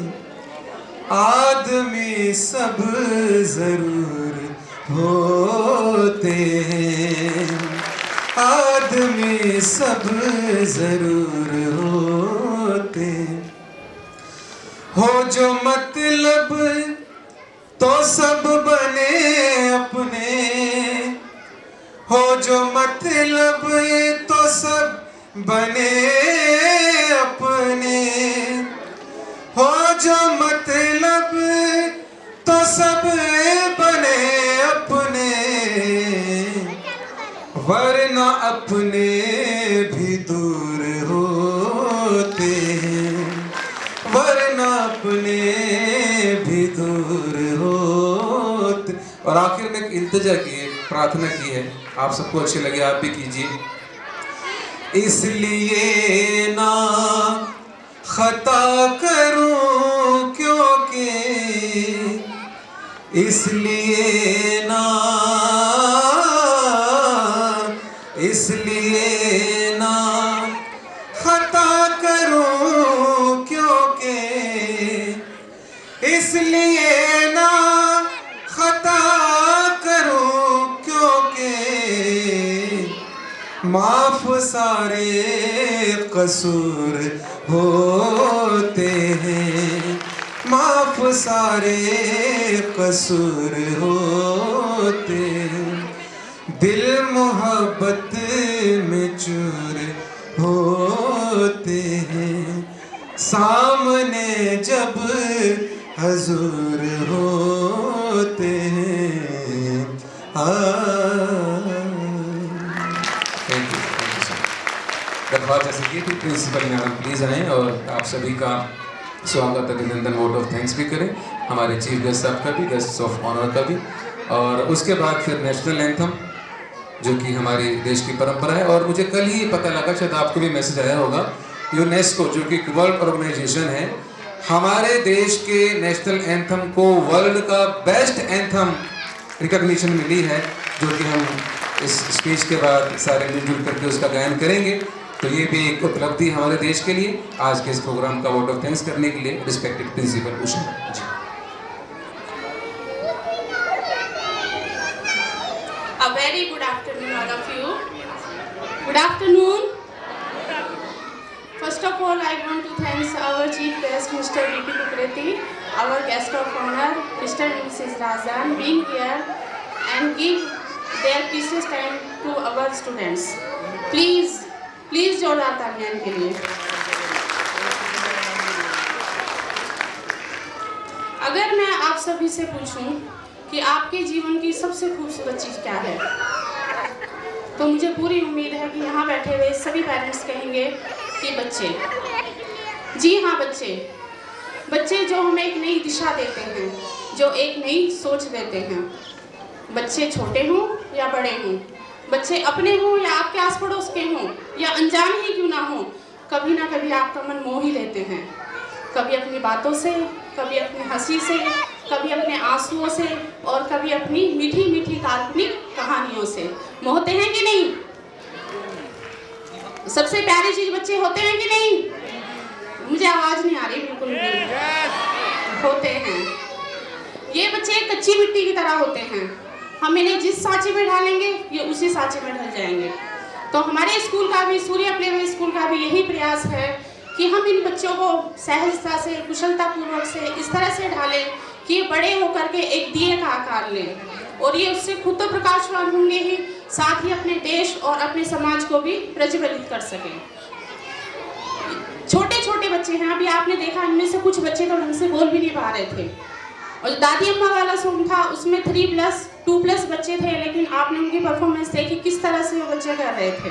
आदमी सब जरूर होते हैं, आदमी सब जरूर होते हैं। हो जो मतलब तो सब बने अपने, हो जो मतलब तो सब बने अपने, हो जो मतलब तो सब बने अपने, वरना अपने भी दूर होते हैं, वरना अपने भी दूर होते। और आखिर में एक इल्तिजा की है, प्रार्थना की है, आप सबको अच्छे लगे आप भी कीजिए। इसलिए ना खता करूं क्योंकि इसलिए ना खता करूं क्योंकि, इसलिए ना खता करूं क्योंकि माफ सारे कसूर होते हैं, माफ सारे कसूर होते हैं, दिल मोहब्बत में चूर होते हैं, सामने जब हजूर होते हैं। दरख्वास्त जैसे की थी प्रिंसिपल मैडम प्लीज़ आएँ और आप सभी का स्वागत अभिनंदन वोट ऑफ थैंक्स भी करें, हमारे चीफ गेस्ट साहब का भी, गेस्ट ऑफ ऑनर का भी, और उसके बाद फिर नेशनल एंथम जो कि हमारे देश की परंपरा है। और मुझे कल ही पता लगा, शायद आपको भी मैसेज आया होगा, यूनेस्को जो कि वर्ल्ड ऑर्गेनाइजेशन है, हमारे देश के नेशनल एंथम को वर्ल्ड का बेस्ट एंथम रिकॉग्निशन मिली है, जो कि हम इस स्पीच के बाद सारे मिलजुल करके उसका गायन करेंगे। तो ये भी एक उपलब्धि हमारे देश के लिए, आज के इस प्रोग्राम का वोट ऑफ थैंक्स करने के लिए respected principal Usha ji. A very good afternoon all of you. Good afternoon. First of all, I want to thank our chief guest Mr. D.P. Kukreti, our guest of honor Mr. and Mrs. Razan being here and give their precious time to our students. Please जोरदार तालियां इनके लिए। अगर मैं आप सभी से पूछूं कि आपके जीवन की सबसे खूबसूरत चीज़ क्या है, तो मुझे पूरी उम्मीद है कि यहाँ बैठे हुए सभी पेरेंट्स कहेंगे कि बच्चे। जी हाँ, बच्चे जो हमें एक नई दिशा देते हैं, जो एक नई सोच देते हैं। बच्चे छोटे हों या बड़े हों, बच्चे अपने हों या आपके आस पड़ोस के हों या अनजान ही क्यों ना हो, कभी ना कभी आपका मन मोह ही लेते हैं। कभी अपनी बातों से, कभी अपनी हंसी से, कभी अपने आंसुओं से और कभी अपनी मीठी मीठी काल्पनिक कहानियों से मोहते हैं कि नहीं? सबसे प्यारी चीज बच्चे होते हैं कि नहीं? मुझे आवाज नहीं आ रही बिल्कुल भी। होते हैं। ये बच्चे कच्ची मिट्टी की तरह होते हैं, हम इन्हें जिस सांचे में डालेंगे ये उसी सांचे में ढल जाएंगे। तो हमारे स्कूल का भी, सूर्य प्ले स्कूल का भी यही प्रयास है कि हम इन बच्चों को सहजता से, कुशलतापूर्वक से इस तरह से ढालें कि ये बड़े होकर के एक दिए का आकार लें, और ये उससे खुद तो प्रकाशवान होंगे ही, साथ ही अपने देश और अपने समाज को भी प्रज्वलित कर सकें। छोटे छोटे बच्चे हैं, अभी आपने देखा इनमें से कुछ बच्चे तो ढंग से बोल भी नहीं पा रहे थे, और दादी अम्मा वाला सॉन्ग था उसमें 3+, 2+ बच्चे थे, लेकिन आपने उनकी परफॉर्मेंस देखी किस तरह से वो बच्चे कर रहे थे।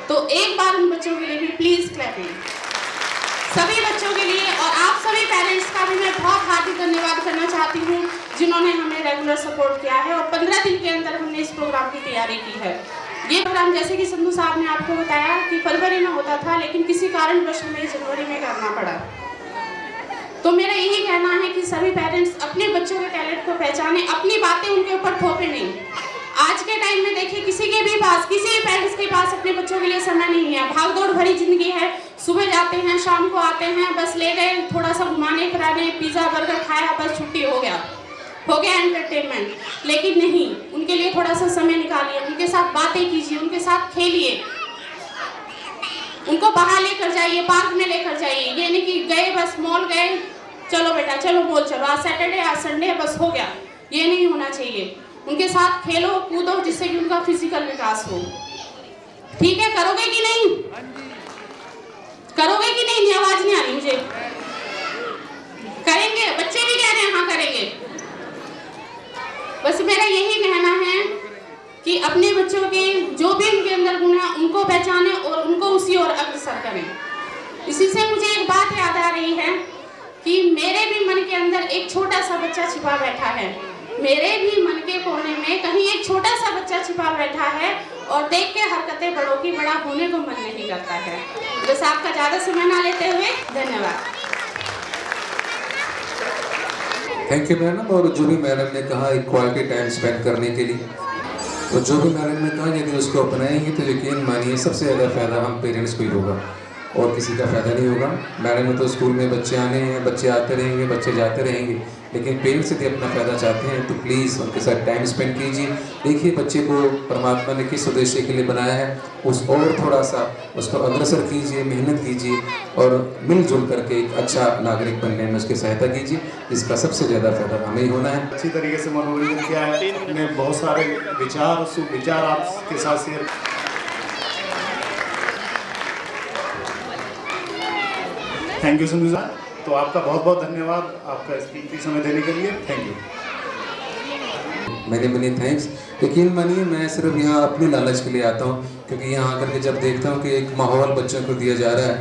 तो एक बार उन बच्चों के लिए भी प्लीज क्लैपिंग सभी बच्चों के लिए। और आप सभी पेरेंट्स का भी मैं बहुत हार्दिक धन्यवाद करना चाहती हूँ, जिन्होंने हमें रेगुलर सपोर्ट किया है और 15 दिन के अंदर हमने इस प्रोग्राम की तैयारी की है। ये प्रोग्राम जैसे कि संधू साहब ने आपको बताया कि फरवरी में होता था, लेकिन किसी कारणवश हमें जनवरी में करना पड़ा। तो मेरा यही कहना है कि सभी पेरेंट्स अपने बच्चों के टैलेंट को पहचाने, अपनी बातें उनके ऊपर थोपे नहीं। आज के टाइम में देखिए किसी भी पेरेंट्स के पास अपने बच्चों के लिए समय नहीं है, भागदौड़ भरी जिंदगी है, सुबह जाते हैं शाम को आते हैं, बस ले गए थोड़ा सा घुमाने फिराने, पिज्जा बर्गर खाया, बस छुट्टी हो गया एंटरटेनमेंट। लेकिन नहीं, उनके लिए थोड़ा सा समय निकालिए, उनके साथ बातें कीजिए, उनके साथ खेलिए, उनको बाहर लेकर जाइए, पार्क में लेकर जाइए। ये नहीं कि गए बस मॉल गए, चलो बेटा चलो मॉल चलो, आज सैटरडे आज संडे बस हो गया, ये नहीं होना चाहिए। उनके साथ खेलो कूदो जिससे कि उनका फिजिकल विकास हो। ठीक है, करोगे कि नहीं? करोगे कि नहीं? आवाज नहीं आ रही मुझे। करेंगे? बच्चे भी कह रहे हैं हाँ करेंगे। बस मेरा यही कहना है कि अपने बच्चों के जो भी उनके अंदर गुण है उनको पहचाने और उनको उसी ओर अग्रसर करें। इसी से मुझे एक बात याद आ रही है कि मेरे भी मन के अंदर एक छोटा सा बच्चा छिपा बैठा है, मेरे भी मन के कोने में कहीं एक छोटा सा बच्चा छिपा बैठा है, और देख के हरकतें बड़ों की बड़ा होने को मन नहीं करता है। बस आपका ज़्यादा समय ना लेते हुए धन्यवाद। Thank you madam. और जो भी मैडम ने कहा एक क्वालिटी टाइम स्पेंड करने के लिए, तो जो भी मैडम ने कहा यदि उसको अपनाएंगे तो यकीन मानिए सबसे ज़्यादा फ़ायदा हम पेरेंट्स को ही होगा और किसी का फ़ायदा नहीं होगा। मैडम ने तो स्कूल में बच्चे आने हैं, बच्चे आते रहेंगे, बच्चे जाते रहेंगे, लेकिन पेरेंट्स यदि अपना फ़ायदा चाहते हैं तो प्लीज़ उनके साथ टाइम स्पेंड कीजिए। देखिए बच्चे को परमात्मा ने किस उद्देश्य के लिए बनाया है, उस और थोड़ा सा उसको अग्रसर कीजिए, मेहनत कीजिए और मिलजुल करके एक अच्छा नागरिक बनने में उसकी सहायता कीजिए। इसका सबसे ज़्यादा फ़ायदा हमें ही होना है। अच्छी तरीके से मनोरंजन किया है, अपने बहुत सारे विचार सुविचार आपके साथ share. Thank you Sanju sir. तो आपका बहुत बहुत धन्यवाद आपका कीमती समय देने के लिए। Thank you. मैंने मनी थैंक्स। यकीन मानिए मैं सिर्फ यहाँ अपने लालच के लिए आता हूँ, क्योंकि यहाँ आकर के जब देखता हूँ कि एक माहौल बच्चों को दिया जा रहा है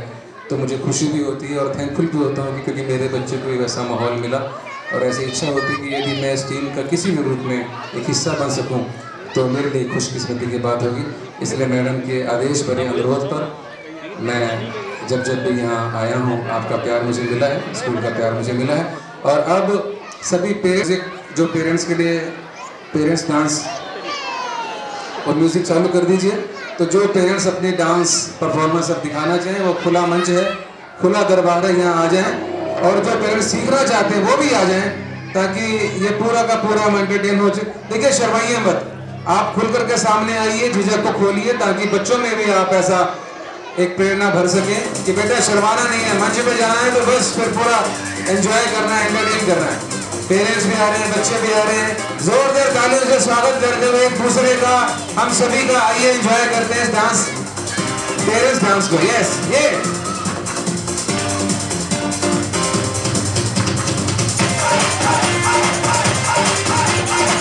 तो मुझे खुशी भी होती है और थैंकफुल भी होता हूँ कि क्योंकि मेरे बच्चे को वैसा माहौल मिला और ऐसी इच्छा होती है कि यदि मैं इस टीम का किसी भी रूप में एक हिस्सा बन सकूँ तो मेरे लिए खुशकिस्मती की बात होगी। इसलिए मैडम के आदेश भरे अनुरोध पर मैं जब भी यहाँ आया हूँ, आपका प्यार मुझे मिला है, स्कूल का प्यार मुझे मिला है। और अब सभी पेरेंट्स जो पेरेंट्स के लिए पेरेंट्स डांस और म्यूज़िक चालू कर दीजिए। तो जो पेरेंट्स अपने डांस परफॉर्मेंस अब दिखाना चाहें वो खुला मंच है, खुला दरबार है, यहाँ आ जाएं। और जो पेरेंट्स सीखना चाहते हैं वो भी आ जाएं ताकि ये पूरा का पूरा एंटरटेन हो जाए। देखिए शर्माइए मत, आप खुल करके सामने आइए, झिझक को खोलिए ताकि बच्चों में भी आप ऐसा एक प्रेरणा भर सके कि बेटा शर्माना नहीं है, मंच पे जाना है तो बस फिर पूरा एंजॉय करना है, एंटरटेन करना है। पेरेंट्स भी आ रहे हैं, बच्चे भी आ रहे हैं, जोरदार तालियों से स्वागत करते हुए एक दूसरे का हम सभी का आइए एंजॉय करते हैं इस डांस, पेरेंट्स डांस को। यस ये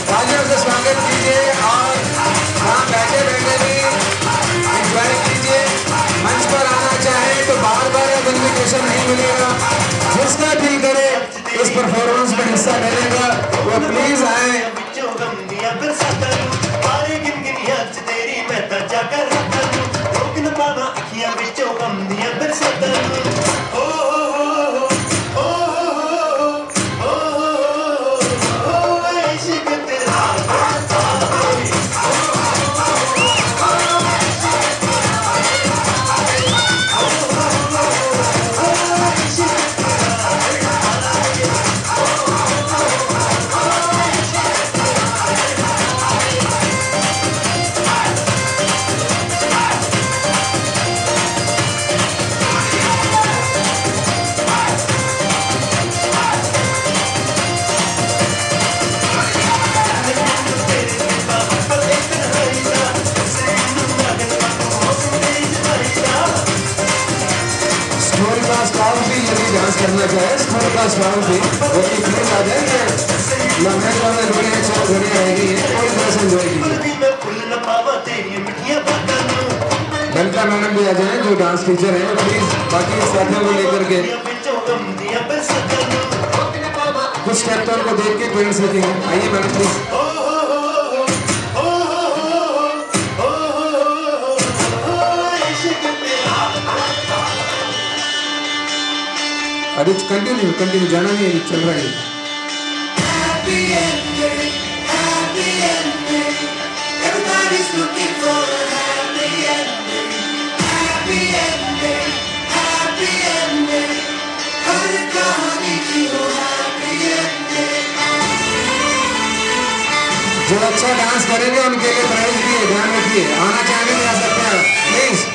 तालियों से स्वागत कीजिए और वहाँ बैठे बैठे भी एंजॉय कीजिए। मंच पर आना चाहे तो बार बार अब इन्विटेशन नहीं मिलेगा, जिसका दिल करे इस परफॉर्मेंस में हिस्सा लेगा वो प्लीज आए। करना चाहे स्कूल का स्ट्रॉन्ग भी वो भी प्लीज आ जाएंगे, लम्हे लम्हे दुनिया चल घड़ी रहेगी, कोई तरह से एंजॉय कीजिए। बंटा मैडम भी आ जाएं जो डांस टीचर हैं, प्लीज बाकी साथियों को लेकर के कुछ स्टेप तो उनको देख के पेरेंट्स लिखेंगे। आइए मैडम प्लीज। अरे कंटिन्यू जाना नहीं है, चल रहा है। जो अच्छा डांस करेंगे उनके लिए प्राइज भी है, ध्यान रखिए। आना चाहने भी आ सकते हैं प्लीज।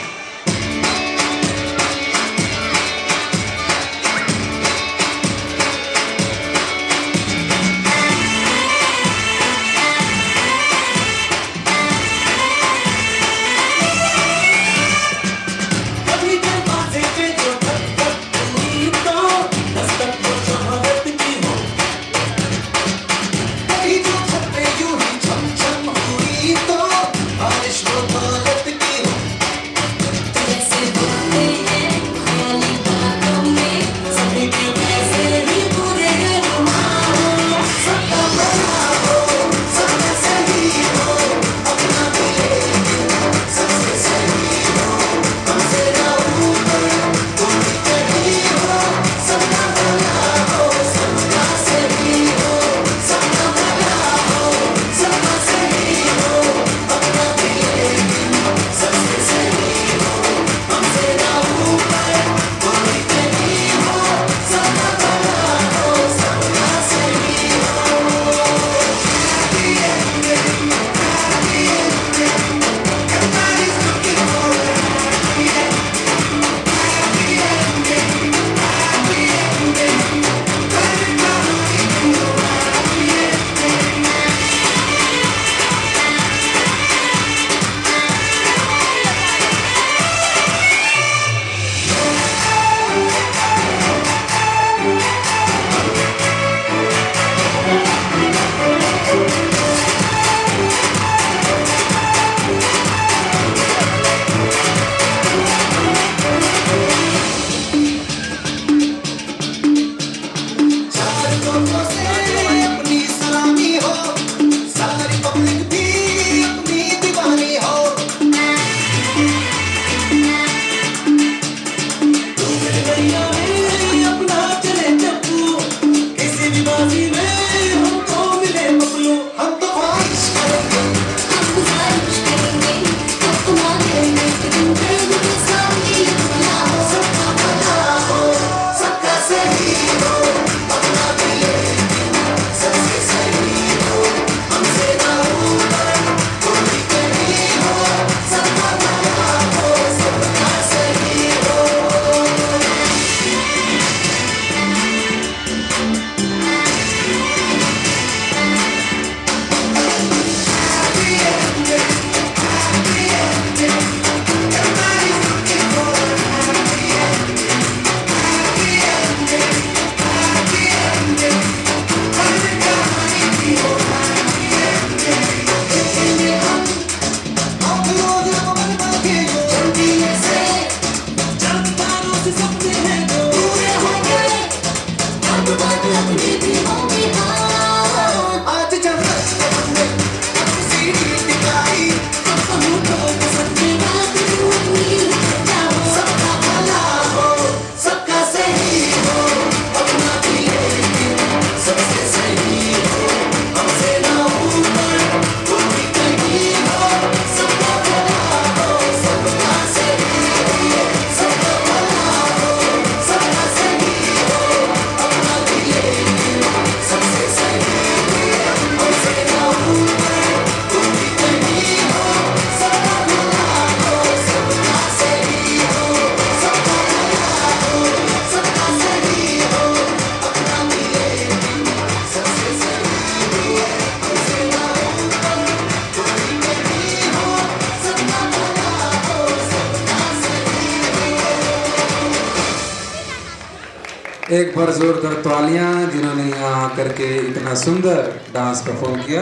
एक बार जोरदार तालियां जिन्होंने यहाँ आकर के इतना सुंदर डांस परफॉर्म किया।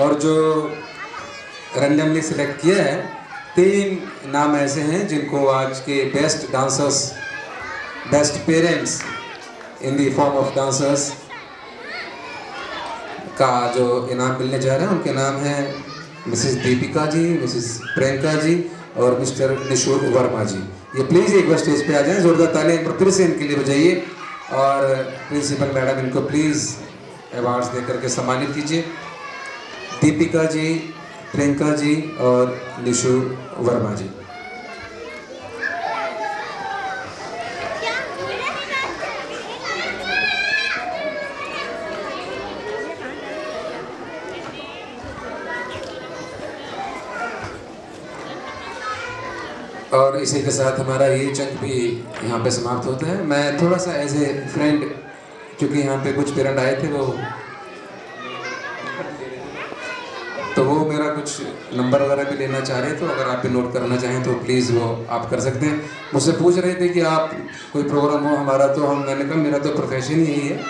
और जो रैंडमली सिलेक्ट किया है, 3 नाम ऐसे हैं जिनको आज के best dancers, best parents in the form of dancers का जो इनाम मिलने जा रहा है। उनके नाम हैं मिसेस दीपिका जी, मिसेस प्रियंका जी और मिस्टर निशु वर्मा जी। ये प्लीज़ एक बार स्टेज पे आ जाएं, जोरदार तालियां एक बार फिर से इनके लिए बजाइए। और प्रिंसिपल मैडम इनको प्लीज़ अवार्ड्स देकर के सम्मानित कीजिए। दीपिका जी, प्रियंका जी और निशु वर्मा जी। और इसी के साथ हमारा ये चंक भी यहाँ पे समाप्त होता है। मैं थोड़ा सा एज ए फ्रेंड, क्योंकि यहाँ पे कुछ पेरेंट आए थे, वो मेरा कुछ नंबर वगैरह भी लेना चाह रहे, तो अगर आप भी नोट करना चाहें तो प्लीज़ वो आप कर सकते हैं। मुझसे पूछ रहे थे कि आप कोई प्रोग्राम हो हमारा, तो मैंने कहा मेरा तो प्रोफेशन ही यही है,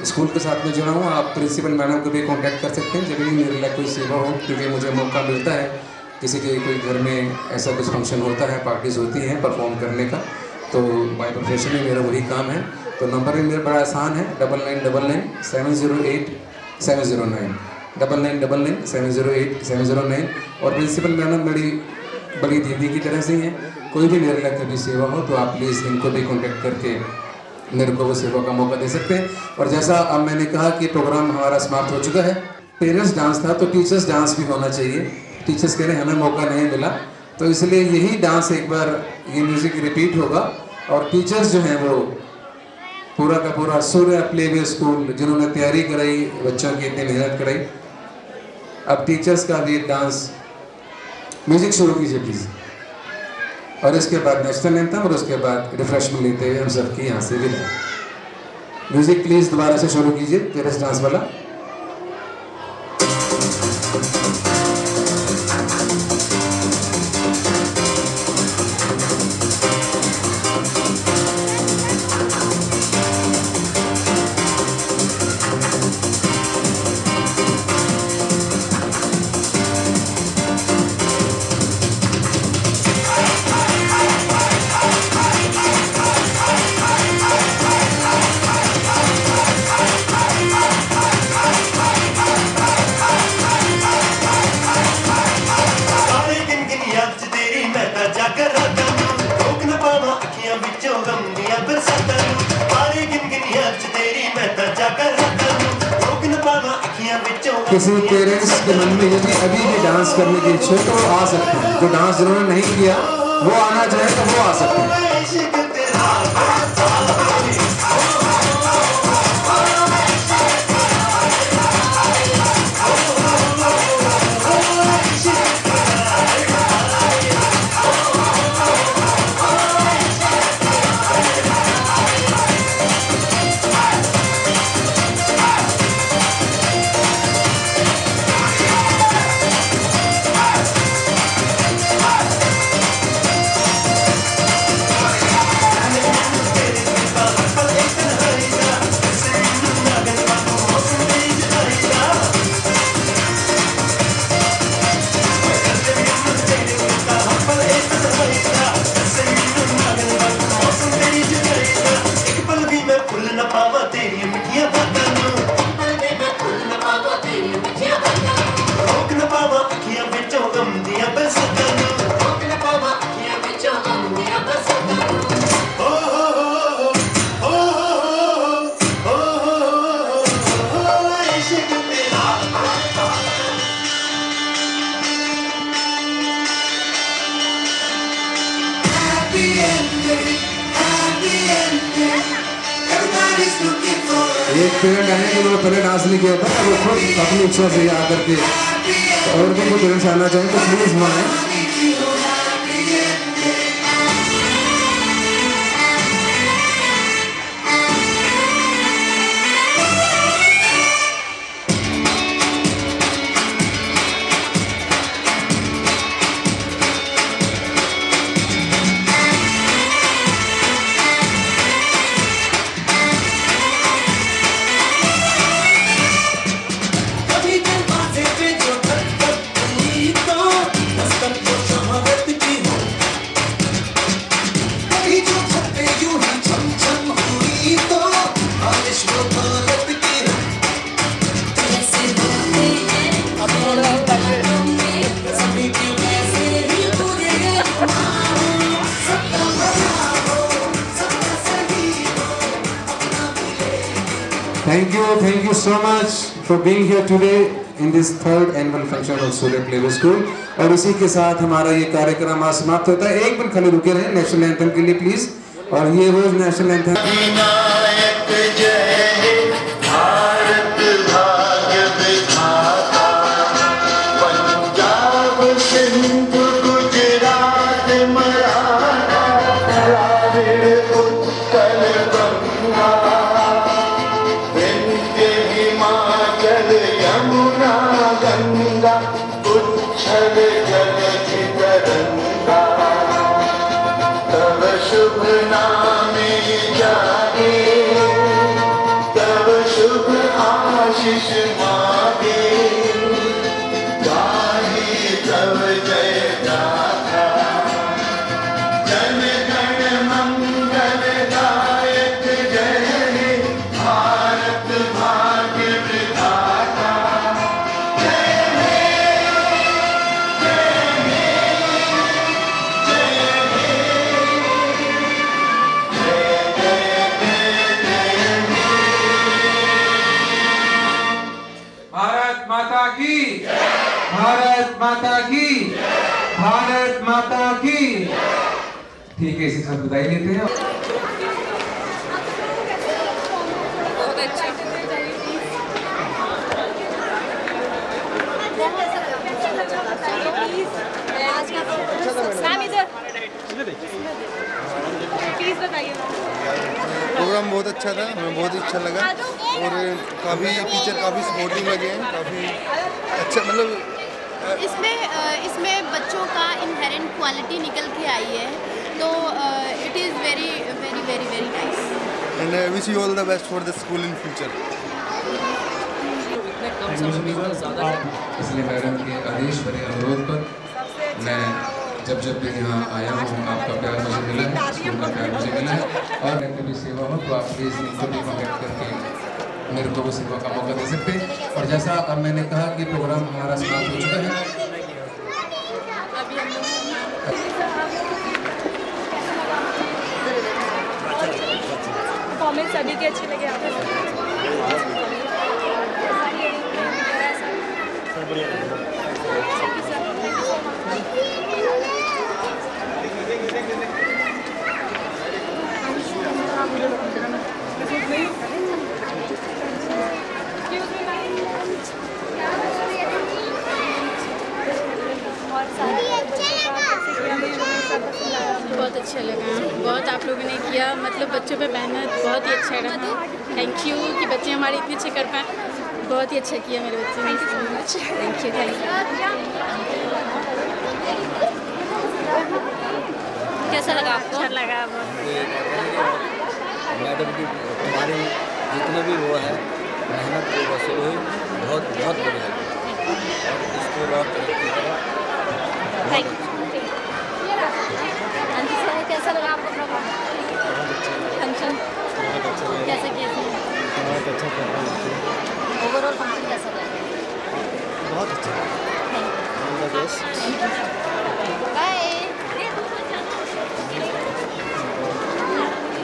स्कूल के साथ में जुड़ा हूँ। आप प्रिंसिपल मैडम को भी कॉन्टैक्ट कर सकते हैं जब भी मेरे लिए कोई सेवा हो, क्योंकि मुझे मौका मिलता है किसी के कोई घर में ऐसा कुछ फंक्शन होता है, पार्टीज़ होती हैं परफॉर्म करने का, तो बाय प्रोफेशन में मेरा वही काम है। तो नंबर भी मेरा बड़ा आसान है, 9999 708 709, 9999 708 709। और प्रिंसिपल मैडम मेरी बड़ी दीदी की तरह से ही हैं। कोई भी मेरे लिए कभी सेवा हो तो आप प्लीज़ इनको भी कॉन्टेक्ट करके मेरे को वो सेवा का मौका दे सकते हैं। और जैसा अब मैंने कहा कि प्रोग्राम हमारा समाप्त हो चुका है, पेरेंट्स डांस था तो टीचर्स डांस भी होना चाहिए। टीचर्स कह रहे हैं हमें मौका नहीं मिला, तो इसलिए यही डांस एक बार ये म्यूज़िक रिपीट होगा। और टीचर्स जो हैं वो पूरा का पूरा सूर्य प्ले वे स्कूल जिन्होंने तैयारी कराई, बच्चों की इतनी मेहनत कराई, अब टीचर्स का भी डांस म्यूज़िक शुरू कीजिए प्लीज़। और इसके बाद नेशनल एंथम और उसके बाद रिफ्रेशमेंट लेते हुए हम सबकी यहाँ से विदा। म्यूज़िक प्लीज़ दोबारा से शुरू कीजिए, पेरेंट्स डांस वाला। किसी पेरेंट्स के मन में यदि अभी भी डांस करने की इच्छा है तो वो आ सकते हैं। जो डांस जिन्होंने नहीं किया वो आना चाहे तो वो आ सकते हैं। एक पेरेंट आने के लिए पहले डांस नहीं किया था, वो खुद अपनी इच्छा से आकर के, और भी कोई पेरेंट्स आना चाहें तो प्लीज़ मनाएं। Thank you so much for being here today in this third annual function of Surya Playboy School. और इसी के साथ हमारा ये कार्यक्रम आज समाप्त होता है। एक मिनट खाली रुके रहें नेशनल एंथम के लिए प्लीज। और ये वो नेशनल एंथम भारत माता की। ठीक है, इसी के साथ बधाई लेते हैं। प्रोग्राम बहुत अच्छा था, हमें बहुत अच्छा लगा और काफ़ी टीचर काफ़ी सपोर्टिव लगे हैं, काफ़ी अच्छा मतलब इसमें बच्चों का इनहेरेंट क्वालिटी निकल के आई है, तो it is very very very very nice and I wish you all the best for the school in future. इसलिए मैडम के आदेश पर अनुरोध पर मैं जब भी यहाँ आया हूँ आपका प्यार मुझे मिला है, स्कूल का प्यार मुझे मिला है और मैं कभी सेवा हो तो आप प्लीज़ इनको भी कॉन्टेक्ट करके मेरे को वो सेवा का मौका दे सकते हैं। और जैसा अब मैंने कहा कि प्रोग्राम हमारा समाप्त हो चुका है। परफॉर्मेंस सभी के अच्छे लगे आपको? बहुत अच्छा लगा, बहुत आप लोगों ने किया, मतलब बच्चों पे मेहनत बहुत ही अच्छा रहा। थैंक यू कि बच्चे हमारे इतने अच्छे कर पाए, बहुत ही अच्छा किया मेरे बच्चे ने। Thank you so much. Thank you. कैसा लगा आपको? अच्छा लगा मैडम की हमारी जितने भी वो है मेहनत की वसूल हुई, बहुत बहुत बढ़िया और इसके बाद कैसा लगा आपको प्रोग्राम? फंक्शन कैसे किए थे? बहुत अच्छा प्रोग्राम। ओवरऑल फंक्शन कैसा लगा? बहुत अच्छा। बाय।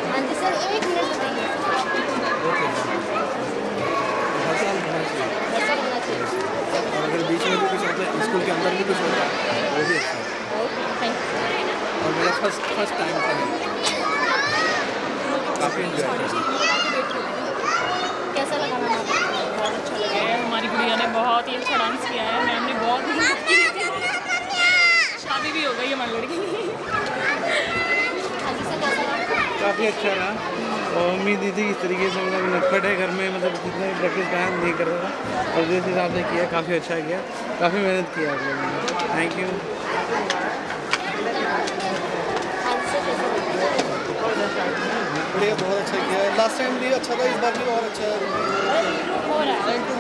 हाँ जी सर, एक मिनट बताइए। ऐसा होना चाहिए। और अगर बीच में भी कुछ होता है, स्कूल के अंदर भी कुछ होता है, वो भी अच्छा है। Thank you. और मेरा फर्स्ट टाइम था, काफ़ी एंजॉय किया। कैसा लगा मैम आपको? बहुत अच्छा लगा है, हमारी गुड़िया ने बहुत ही अच्छा डांस किया है, मैम ने बहुत मेहनत की। शादी भी हो गई हमारी लड़की की। काफ़ी अच्छा रहा और उम्मीद थी इस तरीके से मतलब नटखट है घर में, मतलब जितने प्रैक्टिस का नहीं कर रहा था और जिस हिसाब से किया काफ़ी अच्छा किया, काफ़ी मेहनत किया आप लोगों ने। Thank you. बढ़िया, बहुत अच्छा किया है। लास्ट टाइम भी अच्छा था, इस बार भी और अच्छा हो रहा है। Thank you.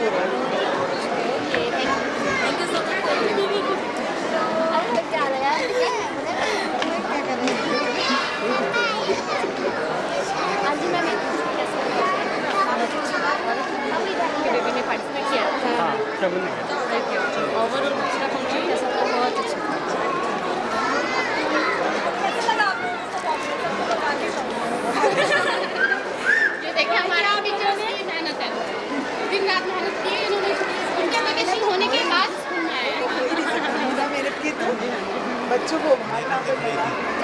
Thank you so much. अरे क्या लगा हाँ जी मैम, बेबी ने पार्टिसिपेट किया था। ओवरऑल बच्चा फंक्शन कैसा था? बहुत अच्छा। ये देखिए हमारा टीचर ने मेहनत है। बच्चों को उभारना पड़ेगा।